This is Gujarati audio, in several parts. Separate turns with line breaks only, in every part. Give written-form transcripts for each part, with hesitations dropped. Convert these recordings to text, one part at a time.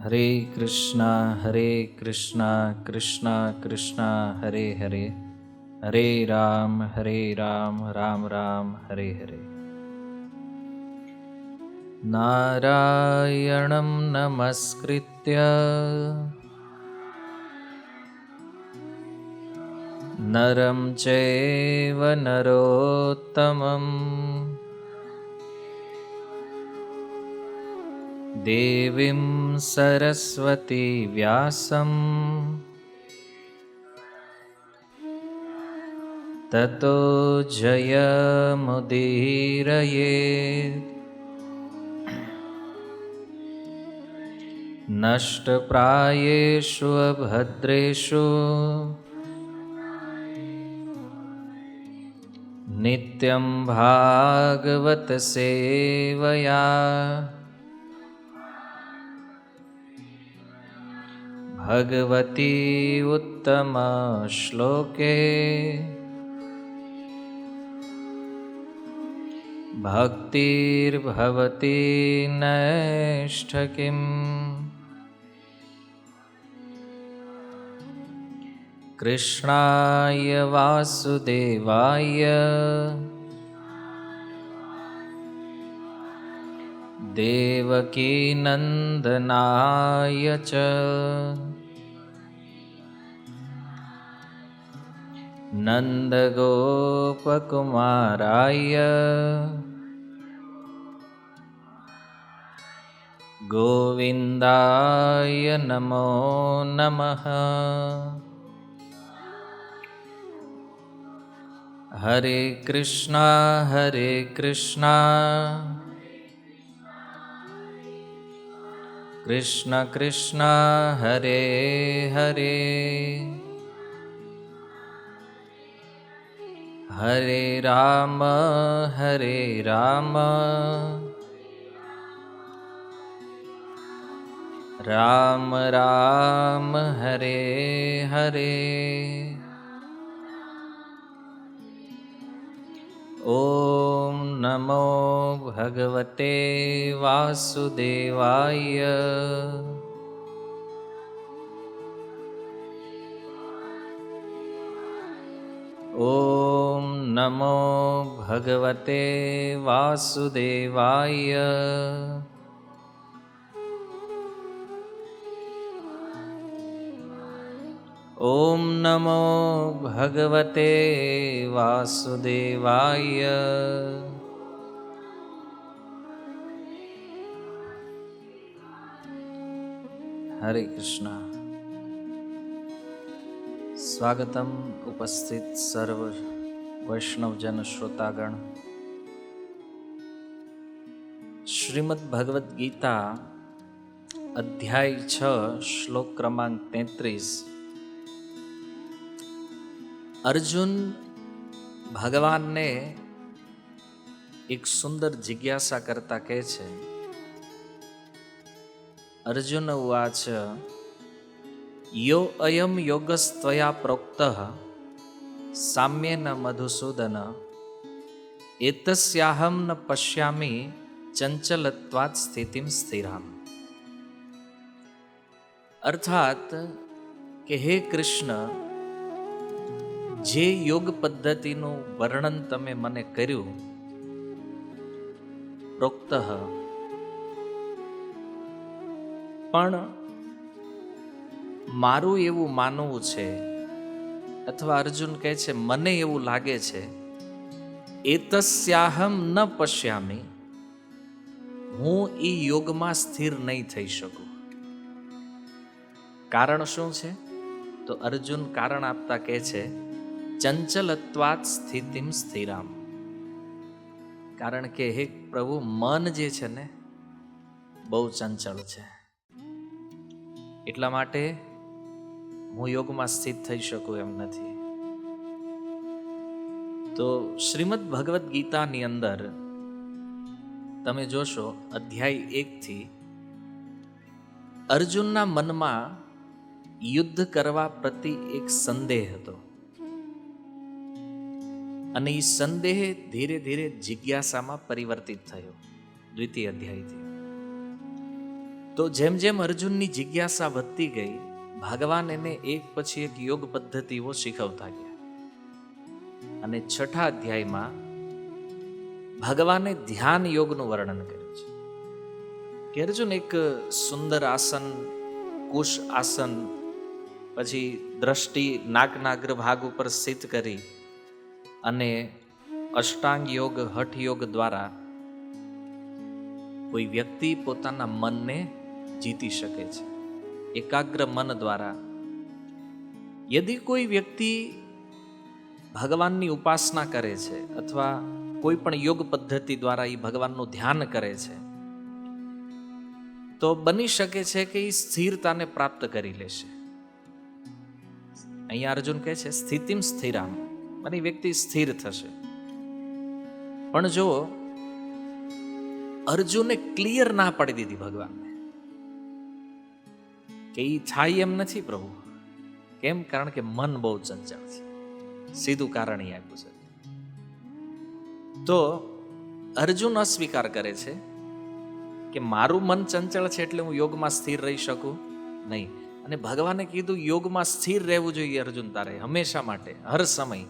હરે કૃષ્ણ કૃષ્ણ કૃષ્ણ હરે હરે, હરે રામ રામ રામ હરે હરે. નારાયણં નમસ્કૃત્ય નરં ચૈવ નરોત્તમં દેવીં સરસ્વતી વ્યાસં તતો જયમુદીરયેત. નષ્ટપ્રાયેષુ અભદ્રેષુ નિત્યં ભાગવત સેવયા ભગવતી ઉત્તમ શ્લોકે ભક્તિર્ભવતી નૈષ્ઠકિમ. કૃષ્ણાય વાસુદેવાય દેવકી નંદનાય ચ નંદગોપકુમારાય ગોવિંદાય નમો નમઃ. હરે કૃષ્ણ કૃષ્ણ કૃષ્ણ હરે હરે, હરે રામ રામ રામ હરે હરે. ઓમ નમો ભગવતે વાસુદેવાય. ઓમ નમો ભગવતે વાસુદેવાય. ઓમ નમો ભગવતે વાસુદેવાય. હરે કૃષ્ણ. સ્વાગતમ ઉપસ્થિત સર્વ વૈષ્ણવજન શ્રોતાગણ. શ્રીમદ ભગવદ્ ગીતા અધ્યાય 6 શ્લોક ક્રમાંક 33. અર્જુન ભગવાનને એક સુંદર જિજ્ઞાસા કરતા કહે છે, અર્જુન ઉવાચ યો અયમ યોગસ્ત્વયા પ્રોક્તઃ સામ્યેન મધુસૂદન એતસ્યાહમ ન પશ્યામિ ચંચલત્વાત સ્થિતિમ સ્થિરામ. અર્થાત કે હે કૃષ્ણ, જે યોગ પદ્ધતિનું વર્ણન તમે મને કર્યું, પ્રોક્તઃ, પણ મારું એવું માનવું છે, અથવા અર્જુન કહે છે મને એવું લાગે છે, એતસ્યાહમ ન પશ્યામિ, હું એ યોગમાં સ્થિર નહીં થઈ શકું. કારણ શું છે? તો અર્જુન કારણ આપતા કહે છે ચંચલત્વાત સ્થિતિમ સ્થિરામ. કારણ કે હે પ્રભુ, મન જે છે ને બહુ ચંચળ છે, એટલા માટે હું યોગમાં સ્થિત થઈ શકું એમ નથી. તો શ્રીમદ ભગવદ્ ગીતાની અંદર તમે જોશો અધ્યાય 1 થી અર્જુનના મનમાં યુદ્ધ કરવા પ્રતિ એક સંદેહ હતો, અને એ સંદેહ ધીરે ધીરે જિજ્ઞાસામાં પરિવર્તિત થયો દ્વિતીય અધ્યાયથી. તો જેમ જેમ અર્જુનની જિજ્ઞાસા વધતી ગઈ, ભગવાન એને એક પછી એક યોગ પદ્ધતિઓ શીખવતા ગયા. અને 6થા અધ્યાયમાં ભગવાને ધ્યાન યોગનું વર્ણન કર્યું છે કે અર્જુન એક સુંદર આસન, કુશ આસન, પછી દ્રષ્ટિ નાકના અગ્રભાગ ઉપર સ્થિત કરી અને અષ્ટાંગ યોગ, હઠ યોગ દ્વારા કોઈ વ્યક્તિ પોતાના મનને જીતી શકે છે. એકાગ્ર મન દ્વારા યદિ કોઈ વ્યક્તિ ભગવાનની ઉપાસના કરે છે અથવા કોઈ પણ યોગ પદ્ધતિ દ્વારા એ ભગવાનનું ધ્યાન કરે છે, તો બની શકે છે કે એ સ્થિરતાને પ્રાપ્ત કરી લેશે. અહીંયા અર્જુન કહે છે સ્થિતિમ સ્થિરામ, અને વ્યક્તિ સ્થિર થશે. પણ જો અર્જુને ક્લિયર ના પાડી દીધી ભગવાનને કે એ થાય એમ નથી પ્રભુ. કેમ? કારણ કે મન બહુ ચંચળ છે. સીધું કારણ એ આપ્યું છે. તો અર્જુન અસ્વીકાર કરે છે કે મારું મન ચંચળ છે એટલે હું યોગમાં સ્થિર રહી શકું નહીં. અને ભગવાને કીધું યોગમાં સ્થિર રહેવું જોઈએ અર્જુન તારે હંમેશા માટે, હર સમય.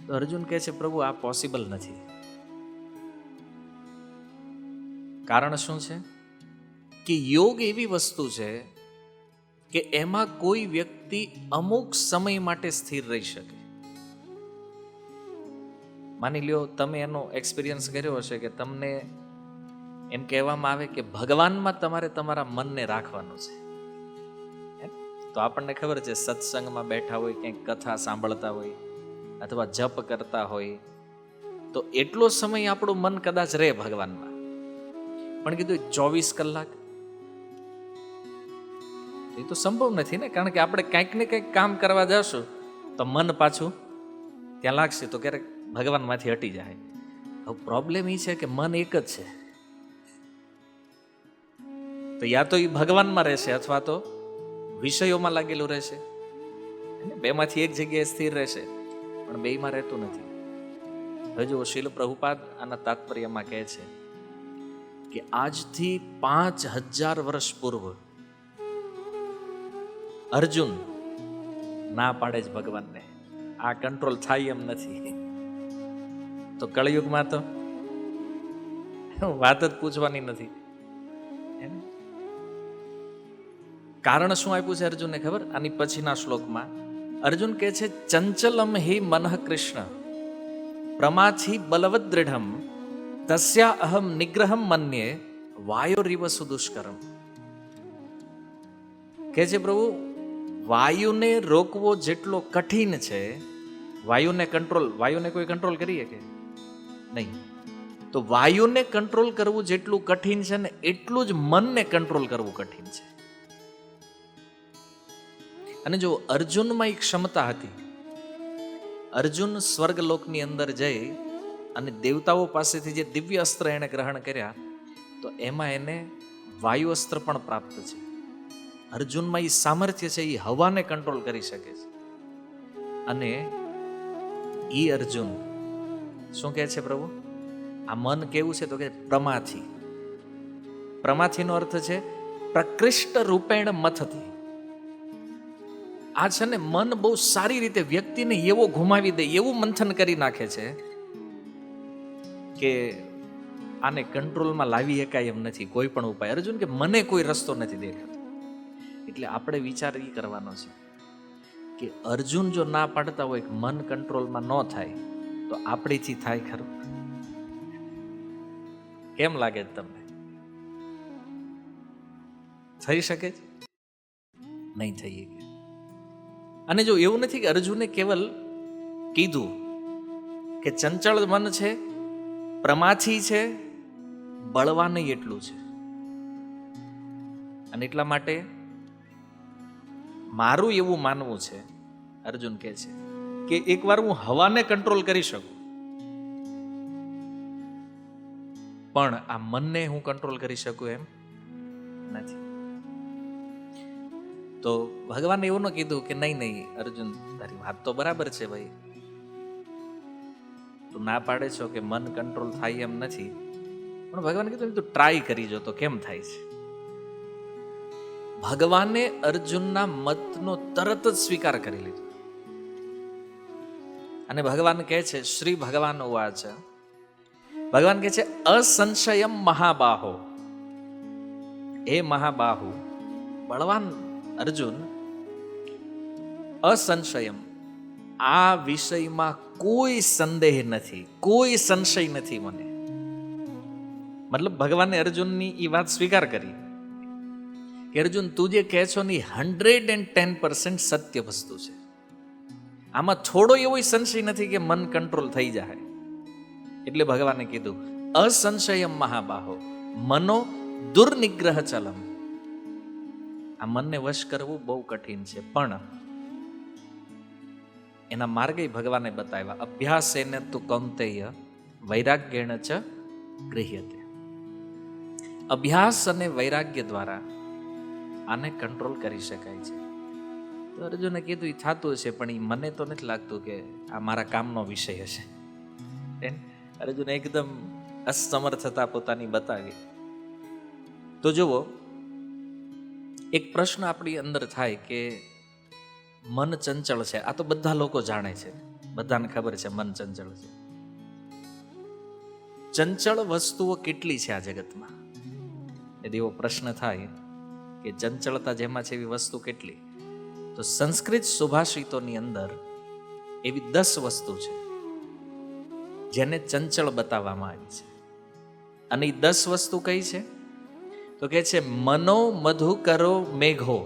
તો અર્જુન કહે છે પ્રભુ આ પોસિબલ નથી. કારણ શું છે? કે યોગ એવી વસ્તુ છે કે એમાં કોઈ વ્યક્તિ અમુક સમય માટે સ્થિર રહી શકે. માની લ્યો તમે એનો એક્સપિરિયન્સ કર્યો હશે કે તમને એમ કહેવામાં આવે કે ભગવાનમાં તમારે તમારા મનને રાખવાનું છે. તો આપણને ખબર છે સત્સંગમાં બેઠા હોય, ક્યાંક કથા સાંભળતા હોય અથવા જપ કરતા હોય, તો એટલો સમય આપણું મન કદાચ રહે ભગવાનમાં. પણ કીધું 24 કલાક એ તો સંભવ નથી ને, કારણ કે આપણે કંઈક ને કંઈક કામ કરવા જશું તો મન પાછું ત્યાં લાગશે, તો ક્યારેક ભગવાનમાંથી હટી જાય. હવે પ્રોબ્લેમ એ છે કે મન એક જ છે, તો યા તો એ ભગવાનમાં રહેશે અથવા તો વિષયોમાં લાગેલું રહેશે. બેમાંથી એક જગ્યાએ સ્થિર રહેશે, પણ બેયમાં રહેતું નથી. હજુ શીલ પ્રભુપાદ આના તાત્પર્યમાં કહે છે કે આજથી 5000 વર્ષ પૂર્વ અર્જુન ના પાડે જ ભગવાનને, આ કંટ્રોલ થાય એમ નથી. તો કળિયુગમાં તો વાત જ પૂછવાની નથી. કારણ શું આપ્યું છે અર્જુનને ખબર? આની પછીના શ્લોકમાં અર્જુન કહે છે ચંચલમ હિ મનઃ કૃષ્ણ પ્રમાથી બલવદ દૃઢમ તસ્યા અહમ નિગ્રહમ મન્યે વાયોરિવ સુદુષ્કરમ. કહે છે પ્રભુ વાયુને રોકવો જેટલો કઠિન છે, વાયુને કોઈ કંટ્રોલ કરીએ કે નહીં, તો વાયુને કંટ્રોલ કરવું જેટલું કઠિન છે ને એટલું જ મનને કંટ્રોલ કરવું કઠિન છે. અને જો અર્જુનમાં એક ક્ષમતા હતી, અર્જુન સ્વર્ગલોકની અંદર જઈ અને દેવતાઓ પાસેથી જે દિવ્ય અસ્ત્ર એને ગ્રહણ કર્યા, તો એમાં એને વાયુ અસ્ત્ર પણ પ્રાપ્ત છે. અર્જુનમાં એ સામર્થ્ય છે, એ હવાને કંટ્રોલ કરી શકે છે. અને એ અર્જુન શું કહે છે પ્રભુ? આ મન કેવું છે? તો કે પ્રમાથી. પ્રમાથીનો અર્થ છે પ્રકૃષ્ટ રૂપેણ મથતી. આ છે ને મન બહુ સારી રીતે વ્યક્તિને એવો ઘુમાવી દે, એવું મંથન કરી નાખે છે કે આને કંટ્રોલમાં લાવી શકાય એમ નથી કોઈ પણ ઉપાય. અર્જુન કે મને કોઈ રસ્તો નથી દેખાતો. એટલે આપણે વિચાર એ કરવાનો છે કે અર્જુન જો ના પાડતા હોય કે મન કંટ્રોલમાં ન થાય, તો આપણીથી થાય ખરું? કેમ લાગે છે તમને? થઈ શકે છે? નહીં થઈ શકે. અને જો એવું નથી કે અર્જુને કેવલ કીધું કે ચંચળ મન છે, પ્રમાથી છે, બળવા નહીં એટલું છે, અને એટલા માટે મારું એવું માનવું છે, અર્જુન કહે છે કે એકવાર હું હવાને કંટ્રોલ કરી શકું, પણ આ મનને હું કંટ્રોલ કરી શકું એમ નથી. તો ભગવાને એવું ન કીધું કે નહીં અર્જુન તારી વાત તો બરાબર છે ભાઈ, તું ના પાડે છો કે મન કંટ્રોલ થાય એમ નથી, પણ ભગવાને કીધું તું ટ્રાય કરી જો તો કેમ થાય છે. ભગવાને અર્જુનના મતનો તરત જ સ્વીકાર કરી લીધો. અને ભગવાન કહે છે, શ્રી ભગવાન ઉવાચ, ભગવાન કહે છે અસંશયમ મહાબાહો, હે મહાબાહુ બળવાન અર્જુન, અસંશયમ, આ વિષયમાં કોઈ સંદેહ નથી, કોઈ સંશય નથી મને. મતલબ ભગવાને અર્જુનની એ વાત સ્વીકાર કરી કે અર્જુન તું જે કહે છો ને 110% સત્ય વસ્તુ છે. આમાં થોડો એવો સંશય નથી કે મન કંટ્રોલ થઈ જાય. એટલે ભગવાને કીધું અસંશયમ મહાબાહો મનો દુર્નિગ્રહ ચલમ. આ મનને વશ કરવું બહુ કઠિન છે, પણ એના માર્ગે ભગવાને બતાવ્યા. અભ્યાસેન તુ કૌંતેય વૈરાગ્યેણ ચ ગૃહ્યતે. અભ્યાસ અને વૈરાગ્ય દ્વારા આને કંટ્રોલ કરી શકાય છે. તો અર્જુને કીધું એ થતું હશે, પણ એ મને તો નથી લાગતું કે આ મારા કામનો વિષય હશે. અર્જુને એકદમ અસમર્થતા પોતાની બતાવી. તો જુઓ, એક પ્રશ્ન આપણી અંદર થાય કે મન ચંચળ છે. આ તો બધા લોકો જાણે છે, બધાને ખબર છે મન ચંચળ છે. ચંચળ વસ્તુઓ કેટલી છે આ જગતમાં? यदि એવો પ્રશ્ન થાય કે ચંચળતા જેમાં છે એવી વસ્તુ કેટલી, તો સંસ્કૃત સુભાષિતોની અંદર એવી 10 વસ્તુ છે જેને ચંચળ બતાવવામાં આવી છે. અને એ 10 વસ્તુ કઈ છે? તો કે છે મનો મધુકરો મેઘો,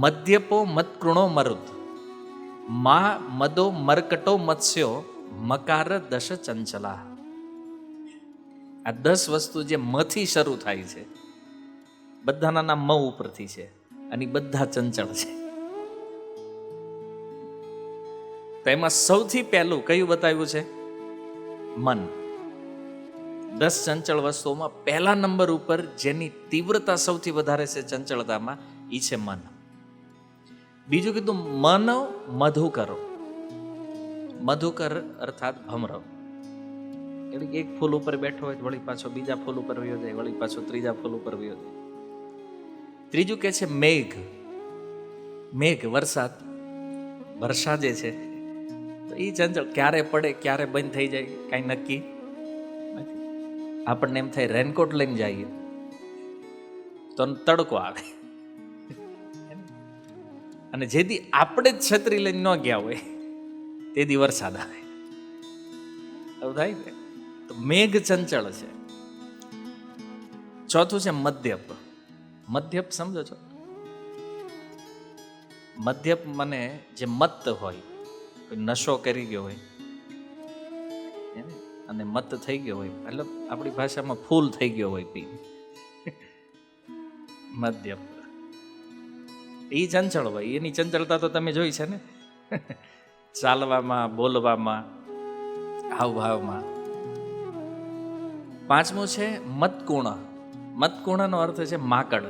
મદ્યપો મત્કૃણો મરુત, મા મદો મરકટો મત્સ્યો, મકાર દશ ચંચલા. આ 10 વસ્તુ જે મથી શરૂ થાય છે, બધાના નામ મ ઉપરથી છે, અને બધા ચંચળ છે. તો એમાં સૌથી પહેલું કયું બતાવ્યું છે? મન. 10 ચંચળ વસ્તુઓમાં પહેલા નંબર ઉપર જેની તીવ્રતા સૌથી વધારે છે ચંચળતામાં, એ છે મન. બીજું કીધું મન મધુકરો. મધુકર અર્થાત ભમરવ. એટલે એક ફૂલ ઉપર બેઠો હોય વળી પાછો બીજા ફૂલ ઉપર વયો જાય, વળી પાછો ત્રીજા ફૂલ ઉપર વયો જાય. ત્રીજું કે છે મેઘ. મેઘ વરસાદ, વર્ષા જે છે તો એ ચંચળ, ક્યારે પડે ક્યારે બંધ થઈ જાય કાંઈ નક્કી નથી. આપણને એમ થાય રેનકોટ લઈને જઈએ તો તડકો આવે, અને જેથી આપણે જ છત્રી લઈને ન ગયા હોય તેથી વરસાદ આવે. એવું થાય ને? તો મેઘ ચંચળ છે. ચોથું છે મદ્યપ. મદ્યપ સમજો છો? મદ્યપ મને જે મત્ત હોય, નશો કરી ગયો હોય અને મત થઈ ગયો હોય, એટલે આપણી ભાષામાં ફૂલ થઈ ગયો હોય પી, મદ્યપ. એ ચંચળ હોય. એની ચંચળતા તો તમે જોઈ છે ને, ચાલવામાં, બોલવામાં, હાવભાવમાં. પાંચમું છે મત્કુણ. મત્કુણનો અર્થ છે માકડ.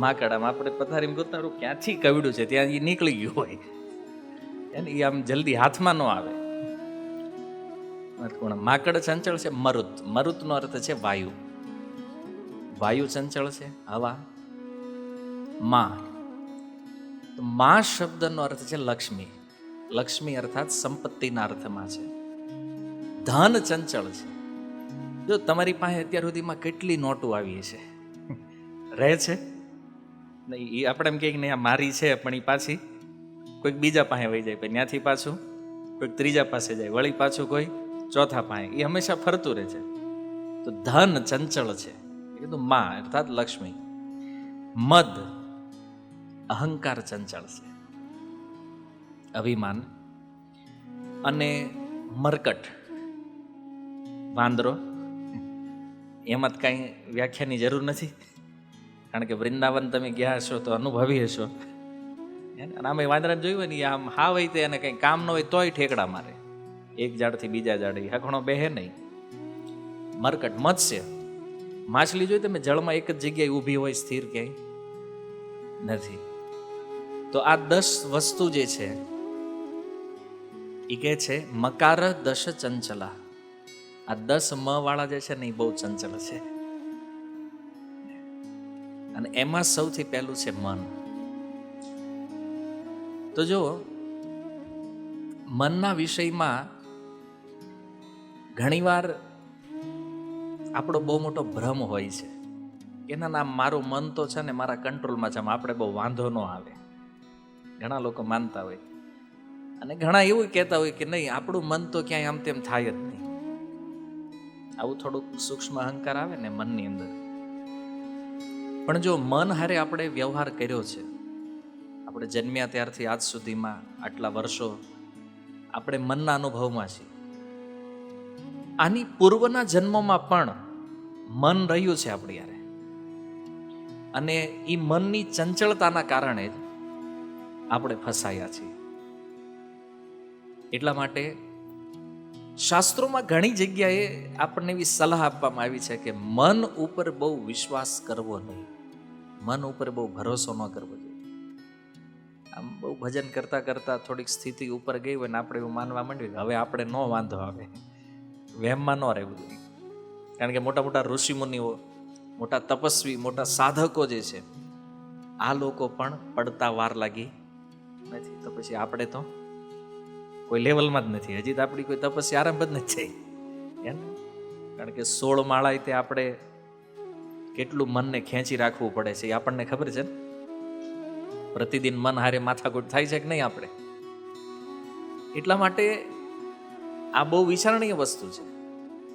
માકડ આમ આપણે પથારીમાં ગોતારું ક્યાંથી કવડ્યું છે ત્યાં એ નીકળી ગયું હોય, એને એ આમ જલ્દી હાથમાં ન આવે. મત્કુણ. માકડ ચંચળ છે. મરુત. મરુતનો અર્થ છે વાયુ. વાયુ ચંચળ છે, હવા. માં. તો માં શબ્દનો અર્થ છે લક્ષ્મી. લક્ષ્મી અર્થાત સંપત્તિના અર્થમાં છે. ધન ચંચળ છે. જો તમારી પાસે અત્યાર સુધીમાં કેટલી નોટો આવી છે, રહે છે નહીં, એ આપણે એમ કહીએ આ મારી છે, પણ એ પાછી કોઈક બીજા પાસે વહી જાય, ત્યાંથી પાછું કોઈક ત્રીજા પાસે જાય, વળી પાછું કોઈ ચોથા પાસે, એ હંમેશા ફરતું રહે છે. તો ધન ચંચળ છે. એ કીધું માં અર્થાત લક્ષ્મી. મદ અહંકાર ચંચળ છે, અભિમાન. અને મરકટ વાંદરો. એમાં જ કાંઈ વ્યાખ્યાની જરૂર નથી, કારણ કે વૃંદાવન તમે ગયા હશો તો અનુભવી હશો. અને આમે વાંદરાને જોયું હોય ને, આમ હા હોય તે એને કંઈ કામ ન હોય તોય ઠેકડા મારે, એક ઝાડથી બીજા ઝાડ, હખણો બેહે નહીં. મરકટ. મત્સ્ય. માછલી જોઈ તમે જળમાં એક જ જગ્યાએ ઊભી હોય, સ્થિર ક્યાંય નથી. તો આ 10 વસ્તુ જે છે એ કહે છે મકાર દશ ચંચલા. આ 10 મ વાળા જે છે ને એ બહુ ચંચલ છે, અને એમાં સૌથી પહેલું છે મન. તો જો મનના વિષયમાં ઘણીવાર આપણો બહુ મોટો ભ્રમ હોય છે કે ના મારું મન તો છે ને મારા કંટ્રોલમાં છે, આપણે બહુ વાંધો ન આવે. ઘણા લોકો માનતા હોય, અને ઘણા એવું કહેતા હોય કે નહીં આપણું મન તો ક્યાંય આમ તેમ થાય જ નહીં. આવું થોડુંક સૂક્ષ્મ અહંકાર આવે ને મનની અંદર. પણ જો મન હારે આપણે વ્યવહાર કર્યો છે, આપણે જન્મ્યા ત્યારથી આજ સુધીમાં આટલા વર્ષો આપણે મનના અનુભવમાં છીએ. આની પૂર્વના જન્મોમાં પણ મન રહ્યું છે આપણી યારે, અને એ મનની ચંચળતાના કારણે જ આપણે ફસાયા છીએ. એટલા માટે શાસ્ત્રોમાં ઘણી જગ્યાએ આપણને એવી સલાહ આપવામાં આવી છે કે મન ઉપર બહુ વિશ્વાસ કરવો નહીં, મન ઉપર બહુ ભરોસો ન કરવો જોઈએ. આમ બહુ ભજન કરતા કરતા થોડીક સ્થિતિ ઉપર ગઈ હોય ને આપણે એવું માનવા માંડ્યું કે હવે આપણે ન વાંધો આવે, વહેમમાં ન રહેવું જોઈએ. કારણ કે મોટા મોટા ઋષિમુનિઓ, મોટા તપસ્વી, મોટા સાધકો જે છે, આ લોકો પણ પડતા વાર લાગી નથી. તો પછી આપણે તો કોઈ લેવલમાં જ નથી, હજી તો આપણી કોઈ તપસ્યા આરંભ જ નથી થઈ. કારણ કે 16 માળા તે આપણે કેટલું મનને ખેંચી રાખવું પડે છે એ આપણને ખબર છે ને. પ્રતિદિન મન હારે માથાકૂટ થાય છે કે નહીં આપણે. એટલા માટે આ બહુ વિચારણીય વસ્તુ છે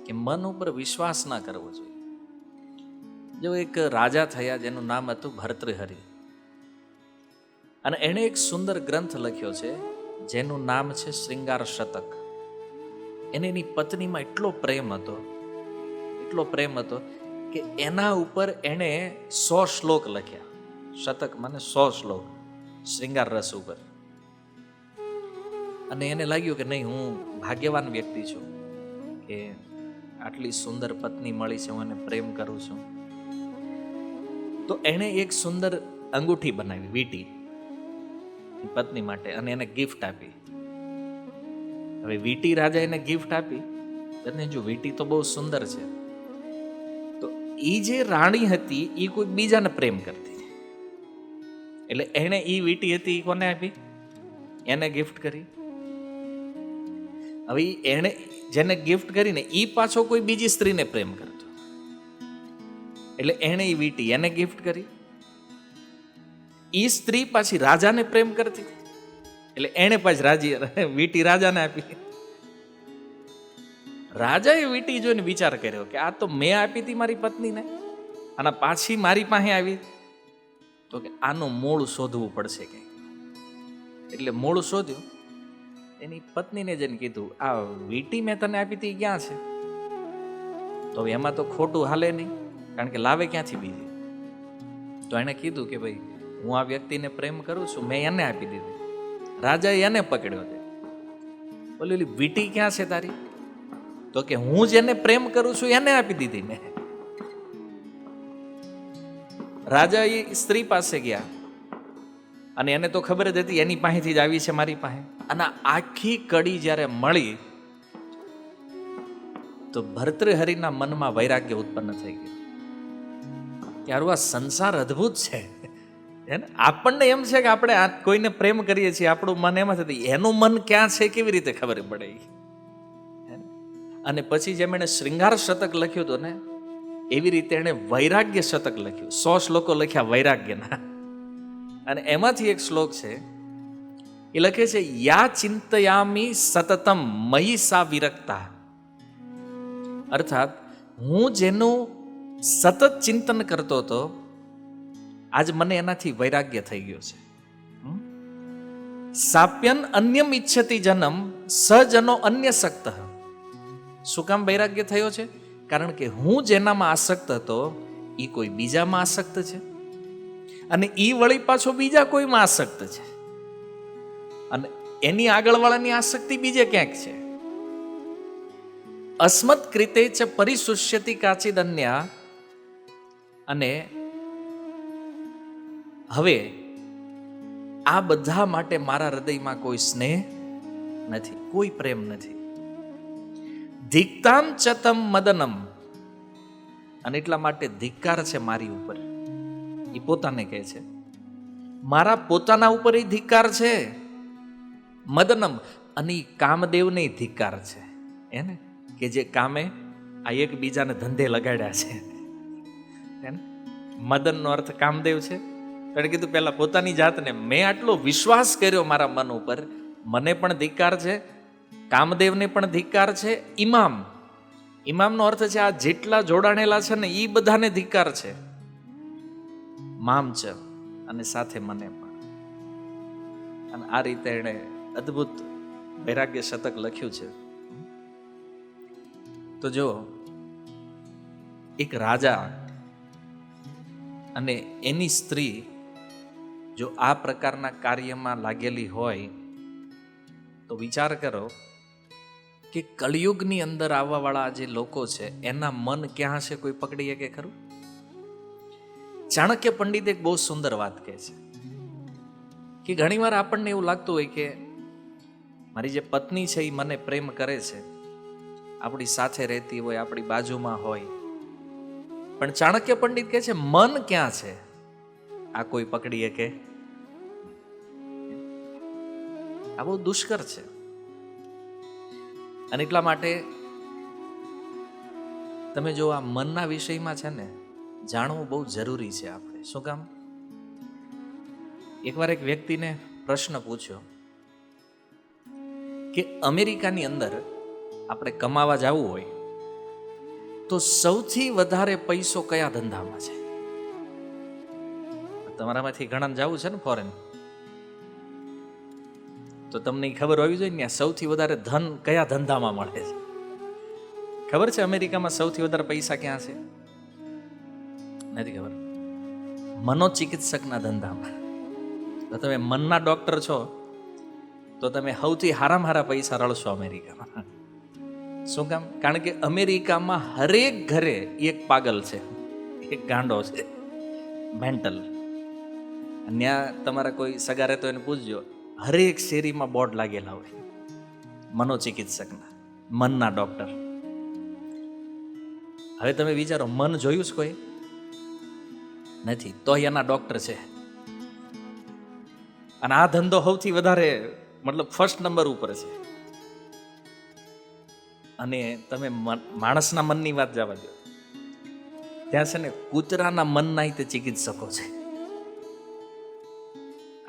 કે મન ઉપર વિશ્વાસ ના કરવો જોઈએ. જો એક રાજા થયા જેનું નામ હતું ભર્તૃહરિ, અને એણે એક સુંદર ગ્રંથ લખ્યો છે જેનું નામ છે શ્રૃંગાર શતક. એને એની પત્નીમાં એટલો પ્રેમ હતો કે એના ઉપર એણે 100 શ્લોક લખ્યા. શતક મને 100 શ્લોક શ્રૃંગાર રસ ઉપર. અને એને લાગ્યું કે નહીં, હું ભાગ્યવાન વ્યક્તિ છું કે આટલી સુંદર પત્ની મળી છે, હું એને પ્રેમ કરું છું. તો એણે એક સુંદર અંગૂઠી બનાવી, વીંટી, પત્ની માટે, અને એને ગિફ્ટ આપી. હવે વીંટી રાજા એને ગિફ્ટ આપી, અને જો વીંટી તો બહુ સુંદર છે, તો એ જે રાણી હતી એ કોઈ બીજાને પ્રેમ કરતી, એટલે એણે એ વીંટી હતી એ કોને આપી? એને ગિફ્ટ કરી. હવે એણે જેને ગિફ્ટ કરીને એ પાછો કોઈ બીજી સ્ત્રીને પ્રેમ કરતો, એટલે એણે એ વીંટી એને ગિફ્ટ કરી. એ સ્ત્રી પાછી રાજાને પ્રેમ કરતી, એટલે એણે પાછી વીંટી રાજાને આપી. રાજાએ વીંટી જોઈને વિચાર કર્યો કે આ તો મેં આપી હતી મારી પત્નીને, અને પાછી મારી પાસે આવી, તો કે આનું મૂળ શોધવું પડશે કે. એટલે મૂળ શોધ્યું. એની પત્નીને જઈને કીધું, આ વીંટી મેં તને આપી હતી ક્યાં છે? તો એમાં તો ખોટું હાલે નહીં, કારણ કે લાવે ક્યાંથી બીજી. તો એણે કીધું કે ભાઈ હું આ વ્યક્તિને પ્રેમ કરું છું, મેં એને આપી દીધી. રાજાએ એને પકડ્યો છે. બોલી વીંટી ક્યાં છે તારી? તો કે હું જેને પ્રેમ કરું છું એને આપી દીધી મેં. રાજા એ સ્ત્રી પાસે ગયા, અને એને તો ખબર જ હતી એની પાસેથી જ આવી છે મારી પાસે. અને આખી કડી જ્યારે મળી તો ભર્તૃહરિના મનમાં વૈરાગ્ય ઉત્પન્ન થઈ ગયું. યાર આ સંસાર અદ્ભુત છે. આપણને એમ છે કે આપણે કોઈને પ્રેમ કરીએ છીએ, આપણું મન એમાં થતું, એનું મન ક્યાં છે કેવી રીતે ખબર પડે? અને પછી જેમ એણે શ્રૃંગાર શતક લખ્યું હતું ને, એવી રીતે એણે વૈરાગ્ય શતક લખ્યું. 100 શ્લોકો લખ્યા વૈરાગ્યના. અને એમાંથી એક શ્લોક છે, એ લખે છે, યા ચિંતયામી સતતમ મયી સા વિરક્તા. અર્થાત હું જેનું સતત ચિંતન કરતો હતો, આજ મને એનાથી વૈરાગ્ય થઈ ગયો છે. સાપ્યન અન્યમ ઈચ્છતિ જનમ સજનો અન્ય સક્ત. શું કામ વૈરાગ્ય થયો છે? કારણ કે હું જેનામાં આસક્ત હતો એ કોઈ બીજામાં આસક્ત છે, અને એ વળી પાછો બીજા કોઈમાં આસક્ત છે, અને એની આગળવાળાની આસક્તિ બીજે ક્યાંક છે. અસ્મત કૃતે ચ પરિશુષ્યતિ કાચિદ અન્યા. અને હવે આ બધા માટે મારા હૃદયમાં કોઈ સ્નેહ નથી, કોઈ પ્રેમ નથી. ધિક્તામ ચતમ મદનમ, અને એટલા માટે ધિક્કાર છે મારી ઉપર. એ પોતાને કહે છે, મારા પોતાના ઉપર એ ધિક્કાર છે. મદનમ, અને કામદેવને ધિક્કાર છે એને, કે જે કામે આ એકબીજાને ધંધે લગાડ્યા છે. મદનનો અર્થ કામદેવ છે. એને કીધું પહેલા પોતાની જાતને, મેં આટલો વિશ્વાસ કર્યો મારા મન ઉપર, મને પણ ધિક્કાર છે, કામદેવને પણ ધિક્કાર છે. ઇમામ, ઇમામનો અર્થ છે આ જેટલા જોડાણેલા છે ને એ બધાને ધિક્કાર છે. મામ ચ, અને સાથે મને પણ. અને આ રીતે એણે અદ્ભુત વૈરાગ્ય શતક લખ્યું છે. તો જો એક રાજા અને એની સ્ત્રી જો આ પ્રકારના કાર્યમાં લાગેલી હોય તો વિચાર કરો કે કળિયુગની અંદર આવવાવાળા જે લોકો છે એના મન ક્યાં છે, કોઈ પકડી શકે ખરું? ચાણક્ય પંડિત એક બહુ સુંદર વાત કહે છે કે ઘણીવાર આપણને એવું લાગતું હોય કે મારી જે પત્ની છે એ મને પ્રેમ કરે છે, આપણી સાથે રહેતી હોય, આપણી બાજુમાં હોય, પણ ચાણક્ય પંડિત કહે છે મન ક્યાં છે આ કોઈ પકડી શકે? આ બહુ દુષ્કર છે. અને એટલા માટે તમે જો આ મનના વિષયમાં છે ને જાણવું બહુ જરૂરી છે આપણે. શું કામ? એકવાર એક વ્યક્તિને પ્રશ્ન પૂછ્યો કે અમેરિકાની અંદર આપણે કમાવા જવું હોય તો સૌથી વધારે પૈસો કયા ધંધામાં છે? તમારામાંથી ઘણા જવું છે ને ફોરેન, તો તમને ખબર હોવી જોઈએ ને સૌથી વધારે ધન કયા ધંધામાં મળે છે. ખબર છે અમેરિકામાં સૌથી વધારે પૈસા ક્યાં છે? નથી ખબર. મનોચિકિત્સકના ધંધામાં. તો તમે મનના ડોક્ટર છો તો તમે સૌથી હારામાં પૈસા રળશો અમેરિકામાં. શું કામ? કારણ કે અમેરિકામાં હરેક ઘરે એક પાગલ છે, એક ગાંડો છે, મેન્ટલ. ત્યાં તમારા કોઈ સગારે તો એને પૂછજો, હરેક શેરીમાં બોર્ડ લાગેલા હોય મનોચિકિત્સકના, મનના ડોક્ટર. હવે તમે વિચારો, મન જોયું છે કોઈ? નથી, તો એના ડોક્ટર છે. અને આ ધંધો સૌથી વધારે મતલબ ફર્સ્ટ નંબર ઉપર છે. અને તમે માણસના મનની વાત જવા દો, ત્યાં છે ને કૂતરાના મનના તે ચિકિત્સકો છે.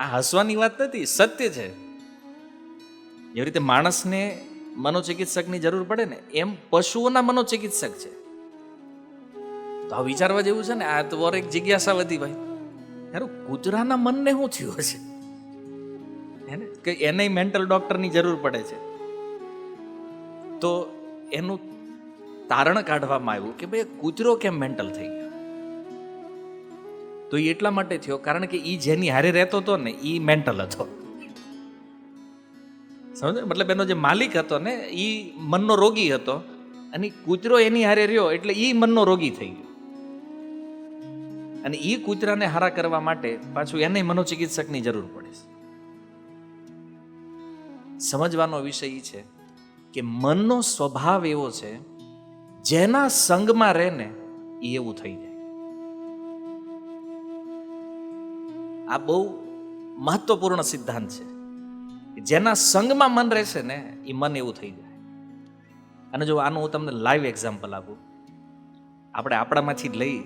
આ હસવાની વાત નથી, સત્ય છે. એવી રીતે માણસને મનોચિકિત્સકની જરૂર પડે ને એમ પશુઓના મનોચિકિત્સક છે. તો આ વિચારવા જેવું છે ને. આ તો એક જિજ્ઞાસા વધી ભાઈ, યાર કૂતરાના મનને શું થયું હશે એને કે એને મેન્ટલ ડોક્ટરની જરૂર પડે છે. તો એનું તારણ કાઢવામાં આવ્યું કે ભાઈ કૂતરો કેમ મેન્ટલ થઈ ગયો? તો એ એટલા માટે થયો કારણ કે એ જેની હારે રહેતો હતો ને એ મેન્ટલ હતો. સમજો? મતલબ એનો જે માલિક હતો ને એ મનનો રોગી હતો, અને કૂતરો એની હારે રહ્યો એટલે એ મનનો રોગી થઈ ગયો. અને એ કૂતરાને હારા કરવા માટે પાછું એને મનોચિકિત્સકની જરૂર પડે છે. સમજવાનો વિષય એ છે કે મનનો સ્વભાવ એવો છે, જેના સંગમાં રહે ને એ એવું થઈ જાય. આ બહુ મહત્વપૂર્ણ સિદ્ધાંત છે. જેના સંગમાં મન રહેશે ને એ મન એવું થઈ જાય. અને જો આનું હું તમને લાઈવ એક્ઝામ્પલ આપું, આપણે આપણામાંથી જ લઈ.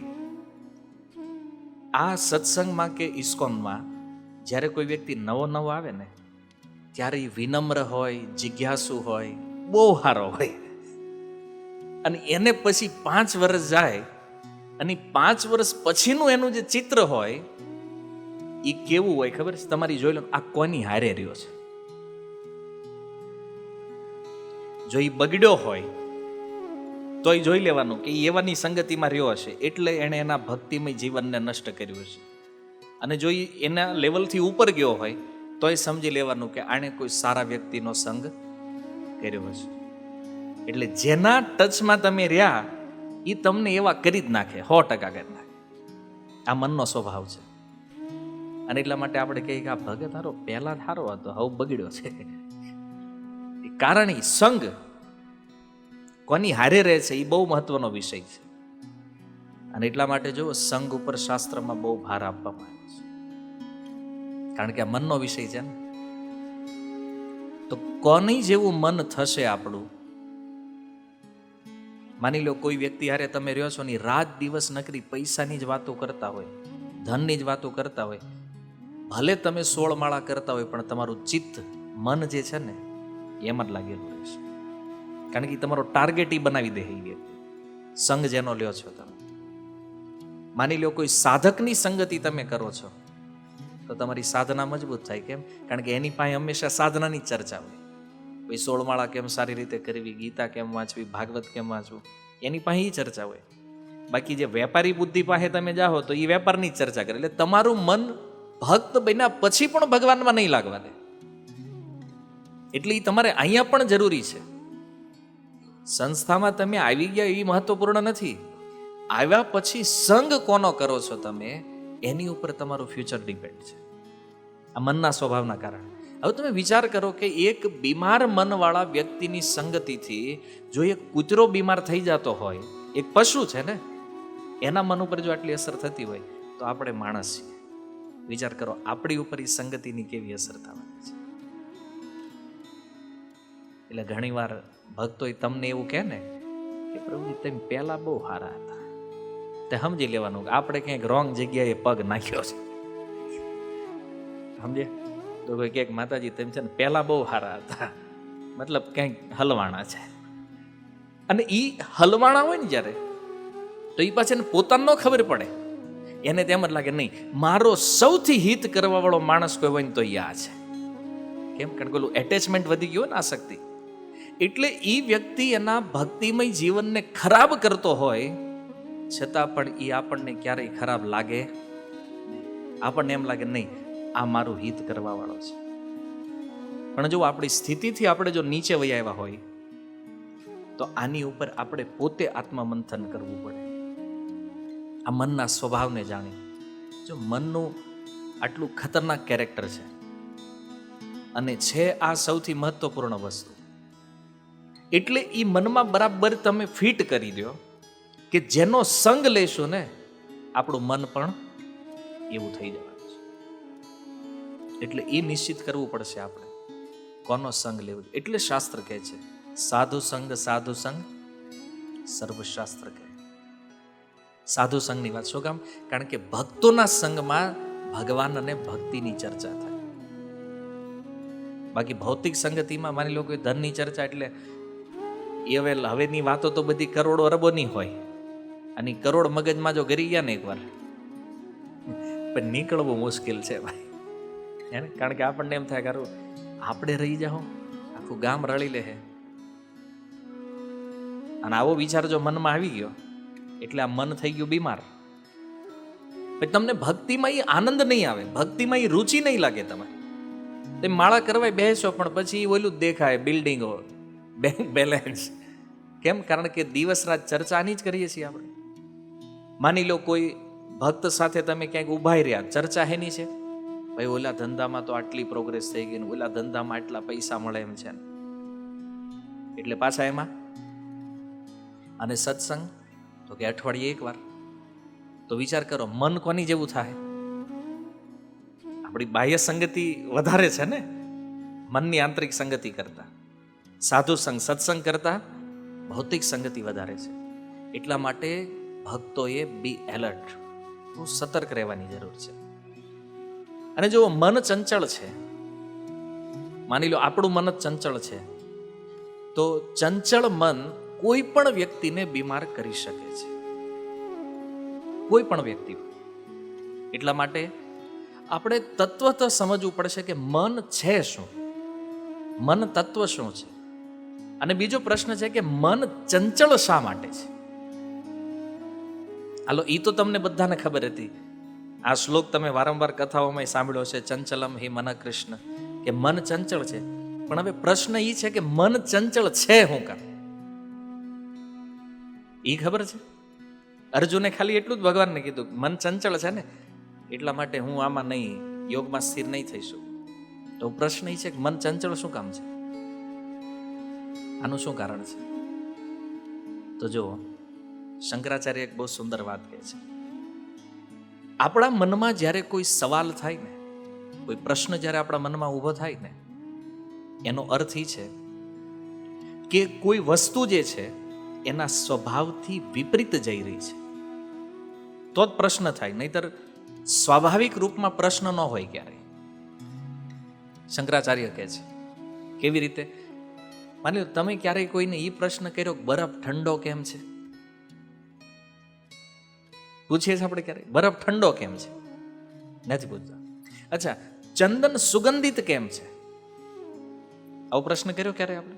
આ સત્સંગમાં કે ઇસ્કોનમાં જ્યારે કોઈ વ્યક્તિ નવો નવો આવે ને ત્યારે એ વિનમ્ર હોય, જિજ્ઞાસુ હોય, બહુ સારો હોય. અને એને પછી 5 વર્ષ જાય અને 5 વર્ષ પછીનું એનું જે ચિત્ર હોય એ કેવું હોય ખબર છે? તમારી જોઈ લો, આ કોની હારે રહ્યો છે. જો એ બગડ્યો હોય તો એ જોઈ લેવાનું કે એવાની સંગતિમાં રહ્યો હશે એટલે એણે એના ભક્તિમય જીવનને નષ્ટ કર્યું હશે. અને જો એ એના લેવલથી ઉપર ગયો હોય તો એ સમજી લેવાનું કે આણે કોઈ સારા વ્યક્તિનો સંગ કર્યો હશે. એટલે જેના ટચમાં તમે રહ્યા એ તમને એવા કરી જ નાખે, 100% કરી નાખે. આ મનનો સ્વભાવ છે. અને એટલા માટે આપણે કહીએ કે આ ભગત હારો પહેલા સારો હતો, હવે બગડ્યો છે. કારણ એ સંગ. કોની હારે રહે છે એ બહુ મહત્વનો વિષય છે. અને એટલા માટે જો સંગ ઉપર શાસ્ત્રમાં બહુ ભાર આપવામાં આવે છે, કારણ કે આ મનનો વિષય છે ને. તો કોની જેવું મન થશે આપણું? માની લો કોઈ વ્યક્તિ હારે તમે રહ્યો છો ને, રાત દિવસ નકરી પૈસાની જ વાતો કરતા હોય, ધનની જ વાતો કરતા હોય, ભલે તમે 16 માળા કરતા હોય, પણ તમારું ચિત્ત, મન જે છે ને એમાં જ લાગેલું રહેશે. કારણ કે તમારો ટાર્ગેટ ઈ બનાવી દે એ વ્યક્તિ. સંગ જેનો લ્યો છો તમે, માની લો કોઈ સાધકની સંગતિ તમે કરો છો, તો તમારી સાધના મજબૂત થાય. કેમ? કારણ કે એની પાસે હંમેશા સાધનાની ચર્ચા હોય. કોઈ 16 માળા કેમ સારી રીતે કરવી, ગીતા કેમ વાંચવી, ભાગવત કેમ વાંચવું, એની પાસે એ ચર્ચા હોય. બાકી જે વેપારી બુદ્ધિ પાસે તમે જાઓ તો એ વેપારની જ ચર્ચા કરે. એટલે તમારું મન ભક્ત બન્યા પછી પણ ભગવાનમાં નહીં લાગવા દે. એટલે એ તમારે અહીંયા પણ જરૂરી છે. સંસ્થામાં તમે આવી ગયા એ મહત્વપૂર્ણ નથી. આવ્યા પછી સંગ કોનો કરો છો તમે, એની ઉપર તમારું ફ્યુચર ડિપેન્ડ છે, આ મનના સ્વભાવના કારણે. હવે તમે વિચાર કરો કે એક બીમાર મનવાળા વ્યક્તિની સંગતિથી જો એક કૂતરો બીમાર થઈ જતો હોય, એક પશુ છે ને, એના મન ઉપર જો આટલી અસર થતી હોય, તો આપણે માણસ છીએ. વિચાર કરો આપણી ઉપર એ સંગતિની કેવી અસર થવાની છે. એટલે ઘણીવાર ભક્તો તમને એવું કહે ને કે પ્રભુજી તમે પહેલા બહુ સારા હતા, તે સમજી લેવાનું કે આપણે ક્યાંક રોંગ જગ્યાએ પગ નાખ્યો છે. સમજે? તો કોઈ ક્યાંક માતાજી તેમ છે ને પહેલા બહુ સારા હતા, મતલબ ક્યાંક હલવાણા છે. અને એ હલવાણા હોય ને જ્યારે, તો એ પાછળ પોતાને ન ખબર પડે, એને તેમ જ લાગે નહીં મારો સૌથી હિત કરવા વાળો માણસ કોઈ હોય ને તો આ છે. કેમ? કારણ કે પેલું એટેચમેન્ટ વધી ગયું ને, આસક્તિ. એટલે એ વ્યક્તિ એના ભક્તિમય જીવનને ખરાબ કરતો હોય છતાં પણ એ આપણને ક્યારેય ખરાબ લાગે. આપણને એમ લાગે નહીં આ મારું હિત કરવા વાળો છે. પણ જો આપણી સ્થિતિથી આપણે જો નીચે વહી આવ્યા હોય, તો આની ઉપર આપણે પોતે આત્મમંથન કરવું પડે. આ મનના સ્વભાવને જાણી. જો મનનું આટલું ખતરનાક કેરેક્ટર છે, અને છે આ સૌથી મહત્વપૂર્ણ વસ્તુ. એટલે એ મનમાં બરાબર તમે ફિટ કરી દો કે જેનો સંગ લેશો ને, આપણું મન પણ એવું થઈ જવાનું છે. એટલે એ નિશ્ચિત કરવું પડશે આપણે કોનો સંગ લેવો. એટલે શાસ્ત્ર કહે છે સાધુ સંગ સર્વશાસ્ત્ર કહે. સાધુ સંગની વાત શું કામ? કારણ કે ભક્તોના સંગમાં ભગવાન અને ભક્તિની ચર્ચા થાય. બાકી ભૌતિક સંગતિમાં માની લો કે ધનની ચર્ચા, એટલે એ હવેની વાતો તો બધી કરોડો અરબોની હોય, અને કરોડ મગજમાં જો ગરી ગયા ને એકવાર, પણ નીકળવું મુશ્કેલ છે ભાઈ. કારણ કે આપણને એમ થાય કે આપણે રહી જાઓ, આખું ગામ રળી લે. અને આવો વિચાર જો મનમાં આવી ગયો એટલે આ મન થઈ ગયું બીમાર. પછી તમને ભક્તિમાં એ આનંદ નહીં આવે, ભક્તિમાં એ રુચિ નહીં લાગે. તમે માળા કરવા બેસો પણ પછી ઓલું જ દેખાય, બિલ્ડિંગો, બેંક બેલેન્સ. કેમ? કારણ કે દિવસ રાત ચર્ચાની જ કરીએ છીએ આપણે. માની લો કોઈ ભક્ત સાથે તમે ક્યાંક ઉભા રહ્યા, ચર્ચા હેની છે? ભાઈ ઓલા ધંધામાં તો આટલી પ્રોગ્રેસ થઈ ગઈ, ઓલા ધંધામાં આટલા પૈસા મળે એમ છે, એટલે પાછા એમાં. અને સત્સંગ તો કે અઠવાડિયે એકવાર. તો વિચાર કરો મન કોની જેવું થાય? આપણી બાહ્ય સંગતિ વધારે છે ને મનની આંતરિક સંગતિ કરતા. સાધુ સંગ, સત્સંગ કરતા ભૌતિક સંગતિ વધારે છે. એટલા માટે ભક્તોએ બી એલર્ટ, બહુ સતર્ક રહેવાની જરૂર છે. અને જો મન ચંચળ છે, માની લો આપણું મન જ ચંચળ છે, તો ચંચળ મન કોઈ પણ વ્યક્તિને બીમાર કરી શકે છે, કોઈ પણ વ્યક્તિ. એટલા માટે આપણે તત્વત સમજવું પડશે કે મન છે શું, મન તત્વ શું છે. અને બીજો પ્રશ્ન છે કે મન ચંચળ શા માટે છે? હાલો, એ તો તમને બધાને ખબર હતી. આ શ્લોક તમે વારંવાર કથાઓમાં સાંભળ્યો છે, ચંચલમ હિ મન કૃષ્ણ, કે મન ચંચળ છે. પણ હવે પ્રશ્ન એ છે કે મન ચંચળ છે શું કામ? એ ખબર છે? અર્જુને ખાલી એટલું જ ભગવાનને કીધું મન ચંચળ છે ને, એટલા માટે હું આમાં નહીં, યોગમાં સ્થિર નહીં થઈશું. તો પ્રશ્ન એ છે કે મન ચંચળ શું કામ છે? આનું શું કારણ છે? તો જો શંકરાચાર્ય એક બહુ સુંદર વાત કહે છે. આપણા મનમાં જ્યારે કોઈ સવાલ થાય ને, કોઈ પ્રશ્ન જ્યારે આપણા મનમાં ઊભો થાય ને, એનો અર્થ એ છે કે કોઈ વસ્તુ જે છે એના સ્વભાવથી વિપરીત જઈ રહી છે, તો જ પ્રશ્ન થાય, નહીતર સ્વાભાવિક રૂપમાં પ્રશ્ન ન હોય ક્યારેય. શંકરાચાર્ય કહે છે કેવી રીતે? માની લો તમે ક્યારેય કોઈને એ પ્રશ્ન કર્યો, બરફ ઠંડો કેમ છે? પૂછીએ છીએ આપણે ક્યારે, બરફ ઠંડો કેમ છે? નથી પૂછતા. અચ્છા, ચંદન સુગંધિત કેમ છે? આવો પ્રશ્ન કર્યો ક્યારે આપણે?